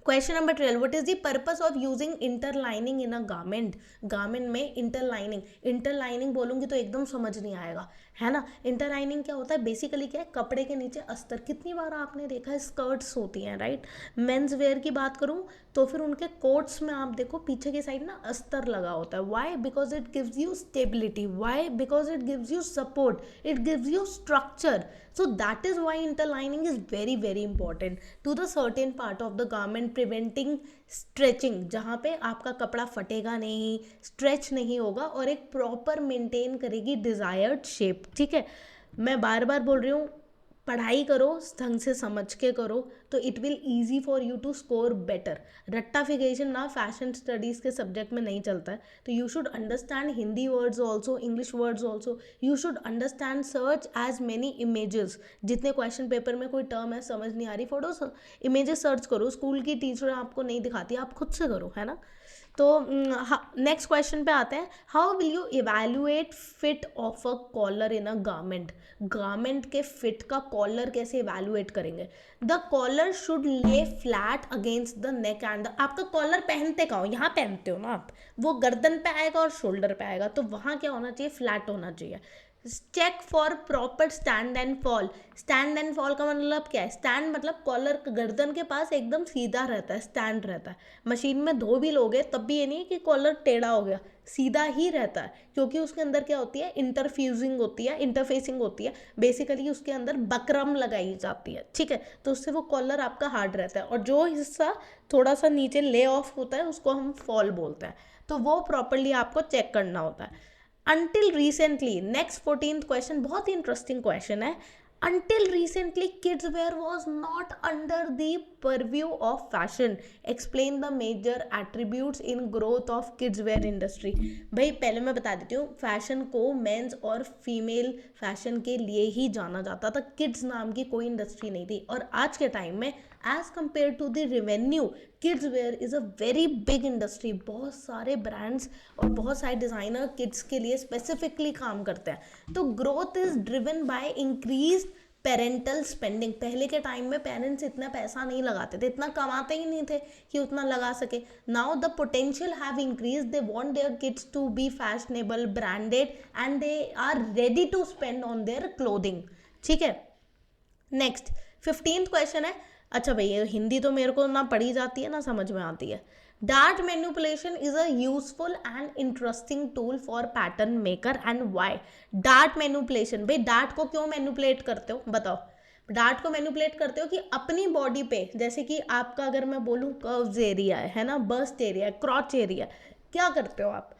Question number 12, what is the purpose of using interlining in a garment. Garment में इंटरलाइनिंग, इंटरलाइनिंग बोलूँगी तो एकदम समझ नहीं आएगा, है ना। इंटरलाइनिंग क्या होता है, बेसिकली क्या है, कपड़े के नीचे अस्तर। कितनी बार आपने देखा है स्कर्ट्स होती हैं, राइट। मेंस वेयर की बात करूँ तो फिर उनके कोट्स में आप देखो पीछे की साइड ना अस्तर लगा होता है। Why, because it gives you stability. Why, because it gives you support, it gives you structure. So that is why interlining is very very important to the certain part of the garment, preventing stretching, जहाँ पे आपका कपड़ा फटेगा नहीं, स्ट्रेच नहीं होगा और एक प्रॉपर मेंटेन करेगी डिज़ायर्ड शेप, ठीक है। मैं बार बार बोल रही हूँ, पढ़ाई करो, ढंग से समझ के करो, तो it will easy for you to score better. रट्टाफिकेशन ना फैशन स्टडीज़ के सब्जेक्ट में नहीं चलता है। तो you should understand Hindi words also, English words also. You should understand, search as many images. जितने क्वेश्चन पेपर में कोई टर्म है समझ नहीं आ रही, फोटो इमेजेस सर्च करो। स्कूल की टीचर आपको नहीं दिखाती, आप खुद से करो, है ना। तो नेक्स्ट क्वेश्चन पे आते हैं, how will you evaluate fit of a collar in a garment. Garment के फिट का कॉलर कैसे इवेल्युएट करेंगे। The collar should lay flat against the neck and आपका कॉलर पहनते कहाँ हो, यहाँ पहनते हो ना आप, वो गर्दन पे आएगा और शोल्डर पे आएगा, तो वहाँ क्या होना चाहिए, फ्लैट होना चाहिए। Check for proper stand and fall. Stand and fall का मतलब क्या है, स्टैंड मतलब कॉलर गर्दन के पास एकदम सीधा रहता है, स्टैंड रहता है। मशीन में धो भी लोगे तब भी ये नहीं है कि कॉलर टेढ़ा हो गया, सीधा ही रहता है, क्योंकि उसके अंदर क्या होती है, इंटरफ्यूजिंग होती है, इंटरफेसिंग होती है। बेसिकली उसके अंदर बकरम लगाई जाती है, ठीक है। तो उससे वो कॉलर आपका हार्ड रहता है, और जो हिस्सा थोड़ा सा नीचे ले ऑफ होता है उसको हम फॉल बोलते हैं। तो वो प्रॉपरली आपको चेक करना होता है। Until recently, next 14th question बहुत ही इंटरेस्टिंग क्वेश्चन है। Until recently, kids wear was not under the purview of fashion. Explain the major attributes in growth of kids wear industry. भाई पहले मैं बता देती हूँ, फैशन को मेंस और फीमेल फैशन के लिए ही जाना जाता था, किड्स नाम की कोई इंडस्ट्री नहीं थी। और आज के टाइम में as compare to the revenue, kids wear is a very big industry. बहुत सारे ब्रांड्स और बहुत सारे डिज़ाइनर किड्स के लिए स्पेसिफिकली काम करते हैं। तो growth is driven by increase parental spending. पहले के टाइम में पेरेंट्स इतना पैसा नहीं लगाते थे, इतना कमाते ही नहीं थे कि उतना लगा सके। Now the potential have increase, they want their kids to be fashionable, branded and they are ready to spend on their clothing. ठीक है, नेक्स्ट 15th क्वेश्चन है। अच्छा भैया हिंदी तो मेरे को ना पढ़ी जाती है ना समझ में आती है। Dart manipulation is a useful and interesting tool for pattern maker and why. Dart manipulation, भाई डार्ट को क्यों मैनिपुलेट करते हो बताओ। डार्ट को मैनिपुलेट करते हो कि अपनी बॉडी पे, जैसे कि आपका अगर मैं बोलूँ कर्व्स एरिया है ना, बस्ट एरिया है, क्रॉच एरिया, क्या करते हो आप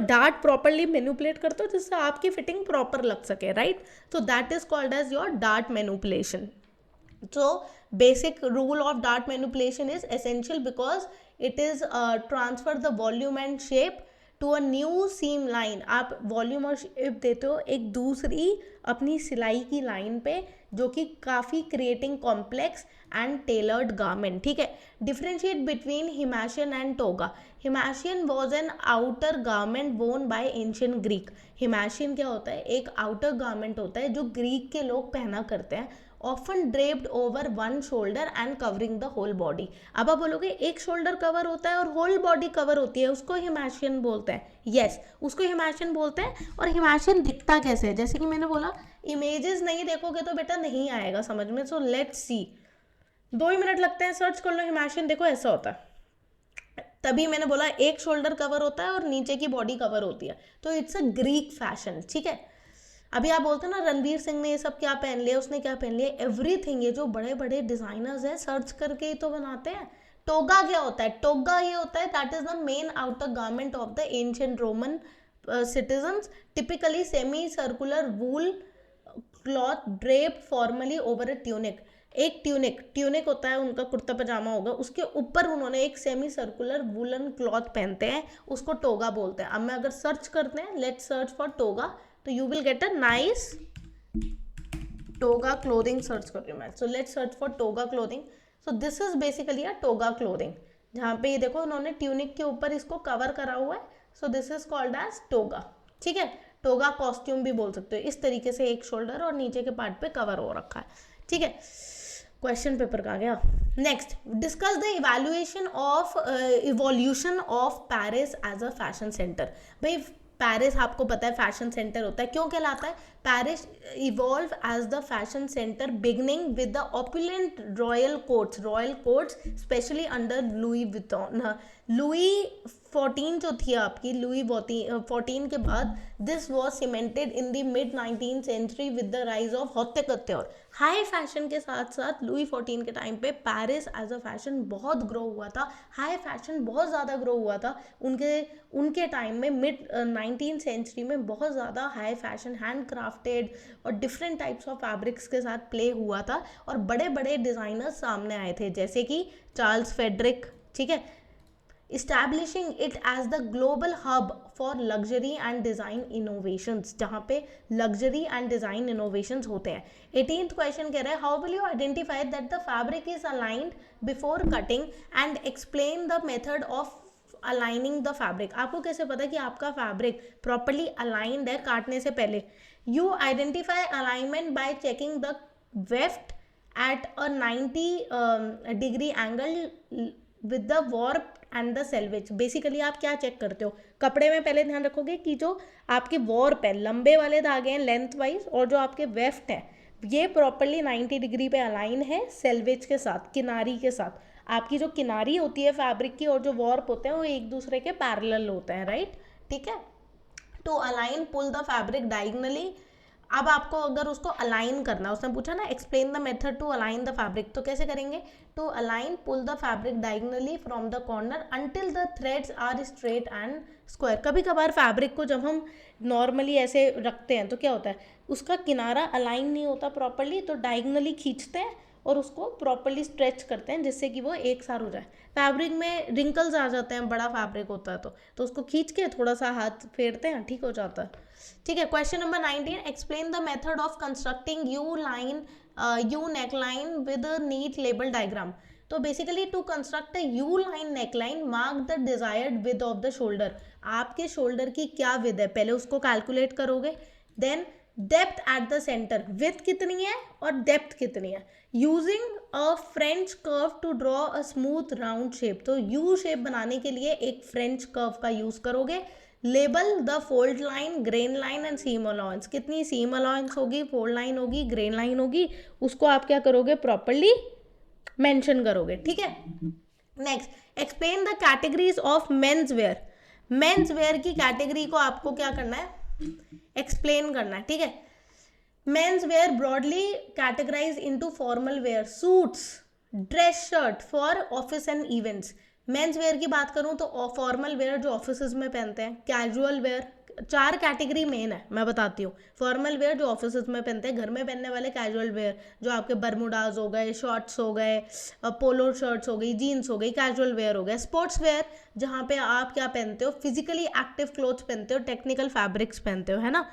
डार्ट प्रॉपरली मैनिपुलेट करते हो जिससे आपकी फिटिंग प्रॉपर लग सके, राइट। तो that is called as your dart manipulation. So basic rule of dart manipulation is essential because it is transfer the volume and shape to a new seam line। आप वॉल्यूम और शेप देते हो एक दूसरी अपनी सिलाई की लाइन पे, जो कि काफ़ी creating complex and tailored garment. ठीक है, differentiate between himation and toga. Himation was an outer garment worn by ancient Greek. Himation क्या होता है, एक आउटर गारमेंट होता है जो ग्रीक के लोग पहना करते हैं, often draped over one shoulder and covering the whole body. अब आप बोलोगे एक शोल्डर कवर होता है और होल बॉडी कवर होती है, उसको हिमाशियन बोलते हैं। यस, उसको हिमाशियन बोलते हैं। और हिमाशियन दिखता कैसे है, जैसे कि मैंने बोला इमेजेस नहीं देखोगे तो बेटा नहीं आएगा समझ में। So let's see, 2 he minute लगते हैं, सर्च कर लो हिमाशियन, देखो ऐसा होता है। तभी मैंने बोला एक शोल्डर कवर होता है और नीचे की बॉडी कवर होती है, तो इट्स अ ग्रीक फैशन। ठीक है, अभी आप बोलते हैं ना रणवीर सिंह ने ये सब क्या पहन लिया, उसने क्या पहन लिया, एवरीथिंग। ये जो बड़े बड़े डिजाइनर्स हैं सर्च करके ही तो बनाते हैं। टोगा क्या होता है, टोगा ये होता है that is the main outer garment of the ancient Roman citizens, typically semi circular wool cloth drape formally over a tunic. एक ट्यूनिक होता है उनका, कुर्ता पजामा होगा, उसके ऊपर उन्होंने एक सेमी सर्कुलर वुलन क्लॉथ पहनते हैं, उसको टोगा बोलते हैं। अब मैं अगर सर्च करते हैं, लेट्स सर्च फॉर टोगा, तो you will get a nice toga clothing. Search कर रही हूँ मैं, so let's search for toga clothing. So this is basically a toga clothing, जहाँ पे ये देखो उन्होंने ट्यूनिक के ऊपर इसको कवर करा हुआ है, so this is called as toga. ठीक है, टोगा कॉस्ट्यूम भी बोल सकते हो, इस तरीके से एक शोल्डर और नीचे के पार्ट पे कवर हो रखा है। ठीक है, क्वेश्चन पेपर का गया। Next, discuss the evolution of Paris as a fashion centre. भाई पेरिस आपको पता है फैशन सेंटर होता है, क्यों कहलाता है? Paris evolve as the fashion centre beginning with the opulent royal courts specially under Louis Vuitton. Louis 14 जो थी आपकी, लुई 14 के बाद this was cemented in the mid 19th century with the rise of haute couture. High fashion के साथ साथ लुई 14 के टाइम पे पेरिस एज अ फैशन बहुत ग्रो हुआ था, हाई फैशन बहुत ज़्यादा ग्रो हुआ था उनके टाइम में। मिड 19th सेंचुरी में बहुत ज़्यादा हाई फैशन, हैंड क्राफ्टेड और डिफरेंट टाइप्स ऑफ फैब्रिक्स के साथ प्ले हुआ था, और बड़े बड़े डिज़ाइनर्स सामने आए थे जैसे कि चार्ल्स फेडरिक। ठीक है, establishing it as the global hub for luxury and design innovations, जहाँ पे luxury and design innovations होते हैं। 18th क्वेश्चन कह रहा है, how will you identify that the fabric is aligned before cutting and explain the method of aligning the fabric। आपको कैसे पता कि आपका फैब्रिक प्रॉपरली अलाइंड है काटने से पहले? You identify alignment by checking the weft at a 90 degree angle with the warp and the salvage. Basically आप क्या चेक करते हो कपड़े में? पहले ध्यान रखोगे कि जो आपके वॉर्प है, लंबे वाले धागे हैं लेंथ वाइज, और जो आपके वेफ्ट है ये प्रॉपरली 90 डिग्री पे अलाइन है सेल्वेज के साथ, किनारी के साथ। आपकी जो किनारी होती है फैब्रिक की और जो वॉर्प होते हैं वो एक दूसरे के पैरेलल होते हैं, राइट। ठीक है, to align pull the fabric diagonally. अब आपको अगर उसको अलाइन करना, उसने पूछा ना explain the method to align the fabric, तो कैसे करेंगे? To align pull the fabric diagonally from the corner until the threads are straight and square. कभी कभार फैब्रिक को जब हम नॉर्मली ऐसे रखते हैं तो क्या होता है, उसका किनारा अलाइन नहीं होता प्रॉपरली, तो डायगोनली खींचते हैं और उसको प्रॉपरली स्ट्रेच करते हैं जिससे कि वो एक साथ हो जाए। फैब्रिक में रिंकल्स आ जाते हैं, बड़ा फैब्रिक होता है तो उसको खींच के थोड़ा सा हाथ फेरते हैं, ठीक हो जाता है। ठीक है, question number 19, explain the method of constructing U line U neckline with neat label diagram. तो basically to construct a U line neckline mark the desired width of the shoulder. आपके शोल्डर की क्या विद है पहले उसको कैलकुलेट करोगे, then depth at the centre, width कितनी है और डेप्थ कितनी है, using a French curve to draw a smooth round shape. तो यू शेप बनाने के लिए एक फ्रेंच कर्व का यूज करोगे। Label the fold line, grain line and seam allowance, कितनी सीम अलाउंस होगी, फोल्ड लाइन होगी, ग्रेन लाइन होगी, उसको आप क्या करोगे प्रॉपरली मेंशन करोगे, ठीक है। Next, explain the categories of men's wear. Mains wear की कैटेगरी को आपको क्या करना है, एक्सप्लेन करना है, ठीक है। Men's wear broadly categorize into formal wear, suits, dress shirt for office and events. Men's wear की बात करूं तो फॉर्मल वेयर जो ऑफिस में पहनते हैं, कैजुअल वेयर, 4 कैटेगरी मेन है, मैं बताती हूँ। फॉर्मल वेयर जो ऑफिस में पहनते हैं, घर में पहनने वाले कैजुअल वेयर जो आपके बरमुडाज हो गए, शॉर्ट्स हो गए, पोलो शर्ट्स हो गई, जीन्स हो गई, कैजुअल वेयर हो गया। स्पोर्ट्स वेयर जहाँ पे आप क्या पहनते हो, फिजिकली एक्टिव क्लोथ्स पहनते हो, टेक्निकल फैब्रिक्स पहनते हो, है ना,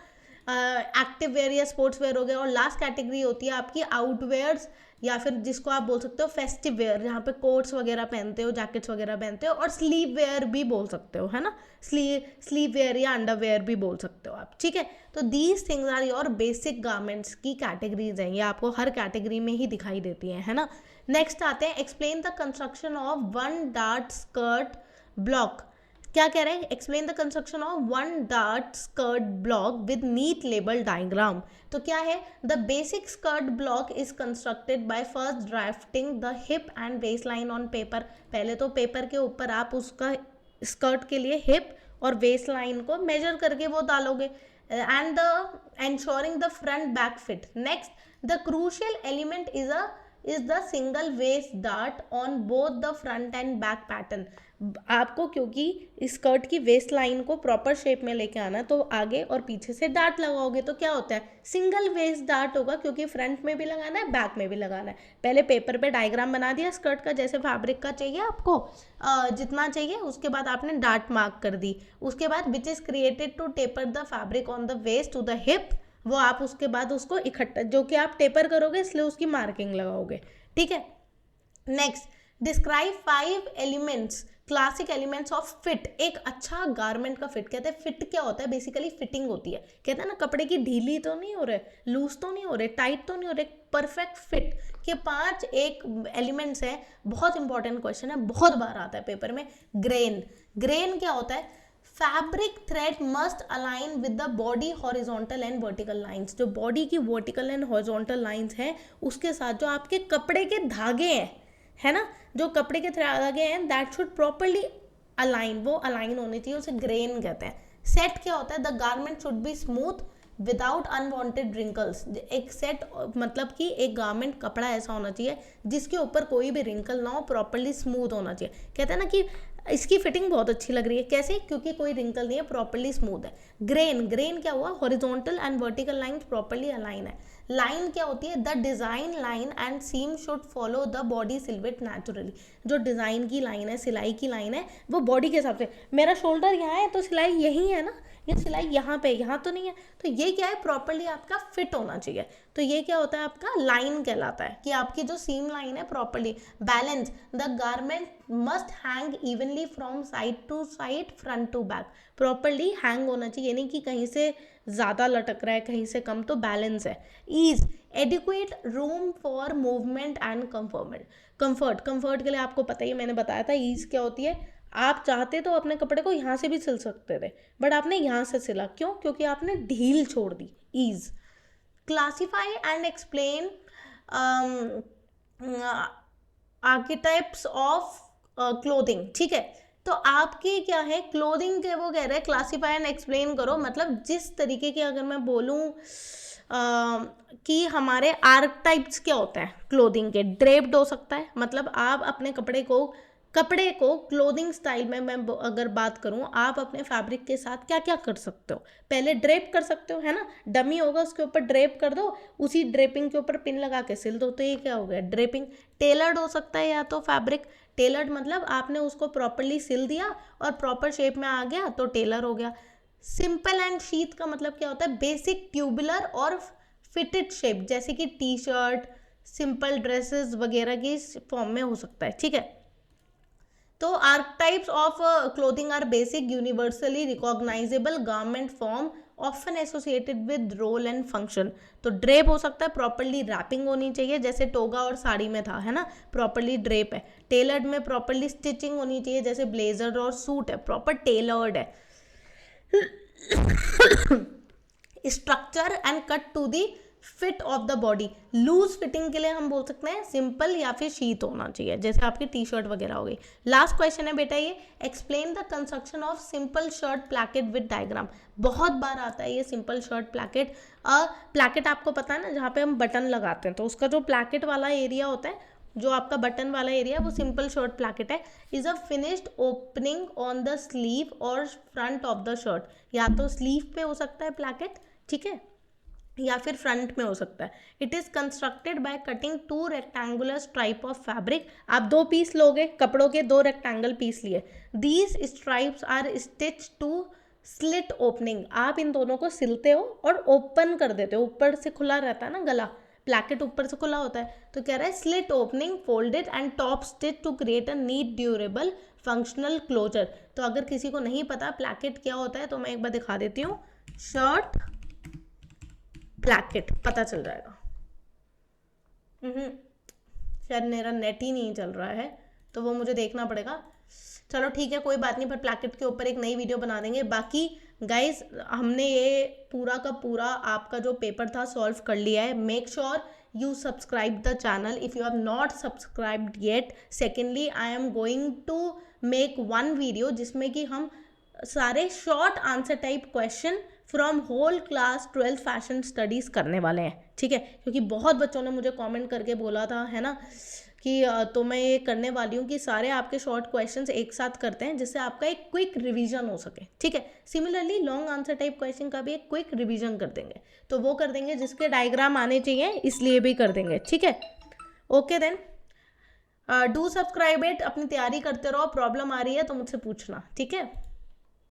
एक्टिव वेयर या स्पोर्ट्स वेयर हो गया। और लास्ट कैटेगरी होती है आपकी आउटवेयर्स, या फिर जिसको आप बोल सकते हो फेस्टिव वेयर, जहाँ पे कोट्स वगैरह पहनते हो, जैकेट्स वगैरह पहनते हो, और स्लीव वेयर भी बोल सकते हो, है ना, स्लीव वेयर या अंडरवेयर भी बोल सकते हो आप, ठीक है। तो these things are your basic garments की कैटेगरीज हैं, ये आपको हर कैटेगरी में ही दिखाई देती है ना। नेक्स्ट आते हैं, explain the construction of one dart skirt block. क्या कह रहे हैं, explain the construction of one dart skirt block with neat label diagram. तो क्या है, the basic skirt block is constructed by first drafting the hip and waist line on paper. पहले तो पेपर के ऊपर आप उसका स्कर्ट के लिए हिप और वेस्ट लाइन को मेजर करके वो डालोगे, and the ensuring the front back fit. Next, the crucial element is the single waist dart on both the front and back pattern. आपको क्योंकि स्कर्ट की वेस्ट लाइन को प्रॉपर शेप में लेके आना है, तो आगे और पीछे से डार्ट लगाओगे तो क्या होता है, सिंगल वेस्ट डार्ट होगा, क्योंकि फ्रंट में भी लगाना है, बैक में भी लगाना है। पहले पेपर पे डायग्राम बना दिया स्कर्ट का, जैसे फैब्रिक का चाहिए आपको जितना चाहिए, उसके बाद आपने डार्ट मार्क कर दी। उसके बाद which is created to taper the fabric on the waist to the hip, वो आप उसके बाद उसको इकट्ठा, जो कि आप टेपर करोगे इसलिए उसकी मार्किंग लगाओगे, ठीक है। Next, describe 5 elements, classic elements of fit. एक अच्छा गारमेंट का फिट, कहते हैं फिट क्या होता है, बेसिकली फिटिंग होती है। कहते हैं ना कपड़े की ढीली तो नहीं हो रहे, लूज तो नहीं हो रहे, टाइट तो नहीं हो रहे, परफेक्ट फिट के 5 एक एलिमेंट्स हैं। बहुत इंपॉर्टेंट क्वेश्चन है, बहुत बार आता है पेपर में। ग्रेन, ग्रेन क्या होता है, fabric thread must align with the body horizontal and vertical lines. जो बॉडी की वर्टिकल एंड हॉरिजॉन्टल लाइंस हैं उसके साथ जो आपके कपड़े के धागे हैं, है ना, जो कपड़े के धागे हैं, दैट शुड प्रॉपरली अलाइन, वो अलाइन होनी चाहिए, उसे ग्रेन कहते हैं। सेट क्या होता है, the garment should be smooth without unwanted wrinkles. एक सेट मतलब कि एक गारमेंट कपड़ा ऐसा होना चाहिए जिसके ऊपर कोई भी रिंकल ना हो, प्रॉपरली स्मूथ होना चाहिए। कहते हैं ना कि इसकी फिटिंग बहुत अच्छी लग रही है, कैसे, क्योंकि कोई रिंकल नहीं है, प्रॉपरली स्मूथ है। ग्रेन, ग्रेन क्या हुआ, horizontal and vertical lines properly align है। लाइन क्या होती है, the design line and seam should follow the body silhouette naturally. जो डिजाइन की लाइन है, सिलाई की लाइन है, वो बॉडी के हिसाब से, मेरा शोल्डर यहाँ है तो सिलाई यही है ना, ये सिलाई यहाँ पे, यहाँ तो नहीं है, तो ये क्या है, प्रॉपरली आपका फिट होना चाहिए। तो ये क्या होता है, आपका लाइन कहलाता है, कि आपकी जो सीम लाइन है properly balance. The garment must hang evenly from side to side, front to back. Properly hang होना चाहिए, नहीं कि कहीं से ज़्यादा लटक रहा है कहीं से कम, तो बैलेंस है। Ease, adequate room for movement and comfort, comfort के लिए आपको पता ही, मैंने बताया था ईज क्या होती है। आप चाहते तो अपने कपड़े को यहाँ से भी सिल सकते थे, बट आपने यहाँ से सिला, क्यों, क्योंकि आपने ढील छोड़ दी। Ease, classify and explain archetypes of clothing, ठीक है। तो आपकी क्या है, क्लोथिंग के वो कह रहे हैं क्लासीफाई एंड एक्सप्लेन करो, मतलब जिस तरीके की, अगर मैं बोलूँ कि हमारे आर्कटाइप्स क्या होता है क्लोथिंग के, ड्रेप्ड हो सकता है, मतलब आप अपने कपड़े को क्लोथिंग स्टाइल में मैं अगर बात करूं, आप अपने फैब्रिक के साथ क्या क्या कर सकते हो, पहले ड्रेप कर सकते हो, है ना, डमी होगा उसके ऊपर ड्रेप कर दो, उसी ड्रेपिंग के ऊपर पिन लगा के सिल दो, तो ये क्या हो गया, ड्रेपिंग। टेलर्ड हो सकता है या तो फैब्रिक, टेलर्ड मतलब आपने उसको प्रॉपरली सिल दिया और प्रॉपर शेप में आ गया तो टेलर हो गया। सिंपल एंड शीथ का मतलब क्या होता है, बेसिक ट्यूबुलर और फिटेड शेप, जैसे कि टी शर्ट, सिंपल ड्रेसेस वगैरह की फॉर्म में हो सकता है, ठीक है। तो archetypes of clothing are basic universally recognisable garment form often associated with role and function. तो ड्रेप हो सकता है, प्रॉपरली रैपिंग होनी चाहिए, जैसे टोगा और साड़ी में था, है ना, प्रॉपरली ड्रेप है। टेलर्ड में प्रॉपरली स्टिचिंग होनी चाहिए, जैसे ब्लेजर और सूट है, प्रॉपर टेलर्ड है। Structure and cut to the fit of the body, loose fitting के लिए हम बोल सकते हैं सिंपल या फिर शीत होना चाहिए, जैसे आपकी टी शर्ट वगैरह हो गई। लास्ट क्वेश्चन है बेटा ये, explain the construction of simple shirt placket with diagram. बहुत बार आता है ये सिंपल शर्ट प्लैकेट। प्लैकेट आपको पता है ना, जहाँ पे हम बटन लगाते हैं, तो उसका जो प्लैकेट वाला एरिया होता है, जो आपका बटन वाला एरिया, वो सिंपल शर्ट प्लैकेट है। Is a finished opening on the sleeve और फ्रंट ऑफ द शर्ट, या तो स्लीव पे हो सकता है प्लैकेट, ठीक है, या फिर फ्रंट में हो सकता है। It is constructed by cutting 2 rectangular stripe of fabric. आप 2 पीस लोगे, कपड़ों के 2 रेक्टेंगल पीस लिए, these stripes are stitch to slit opening. आप इन दोनों को सिलते हो और ओपन कर देते हो, ऊपर से खुला रहता है ना गला, प्लैकेट ऊपर से खुला होता है, तो कह रहा है slit opening folded and top stitch to create a neat durable functional closure. तो अगर किसी को नहीं पता प्लैकेट क्या होता है, तो मैं एक बार दिखा देती हूँ, शर्ट प्लैकेट पता चल जाएगा। शायद मेरा नेट ही नहीं चल रहा है, तो वो मुझे देखना पड़ेगा। चलो ठीक है, कोई बात नहीं, पर प्लैकेट के ऊपर एक नई वीडियो बना देंगे। बाकी गाइज हमने ये पूरा का पूरा आपका जो पेपर था सॉल्व कर लिया है। Make sure you subscribe the channel if you have not subscribed yet. Secondly, I am going to make one video जिसमें कि हम सारे short answer type question from whole class 12th fashion studies करने वाले हैं, ठीक है, क्योंकि बहुत बच्चों ने मुझे कमेंट करके बोला था, है ना, कि तो मैं ये करने वाली हूँ कि सारे आपके शॉर्ट क्वेश्चंस एक साथ करते हैं, जिससे आपका एक क्विक रिवीजन हो सके, ठीक है। Similarly long answer type question का भी एक क्विक रिवीजन कर देंगे, तो वो कर देंगे, जिसके डायग्राम आने चाहिए इसलिए भी कर देंगे, ठीक है। Okay then, do subscribe it. अपनी तैयारी करते रहो, प्रॉब्लम आ रही है तो मुझसे पूछना, ठीक है।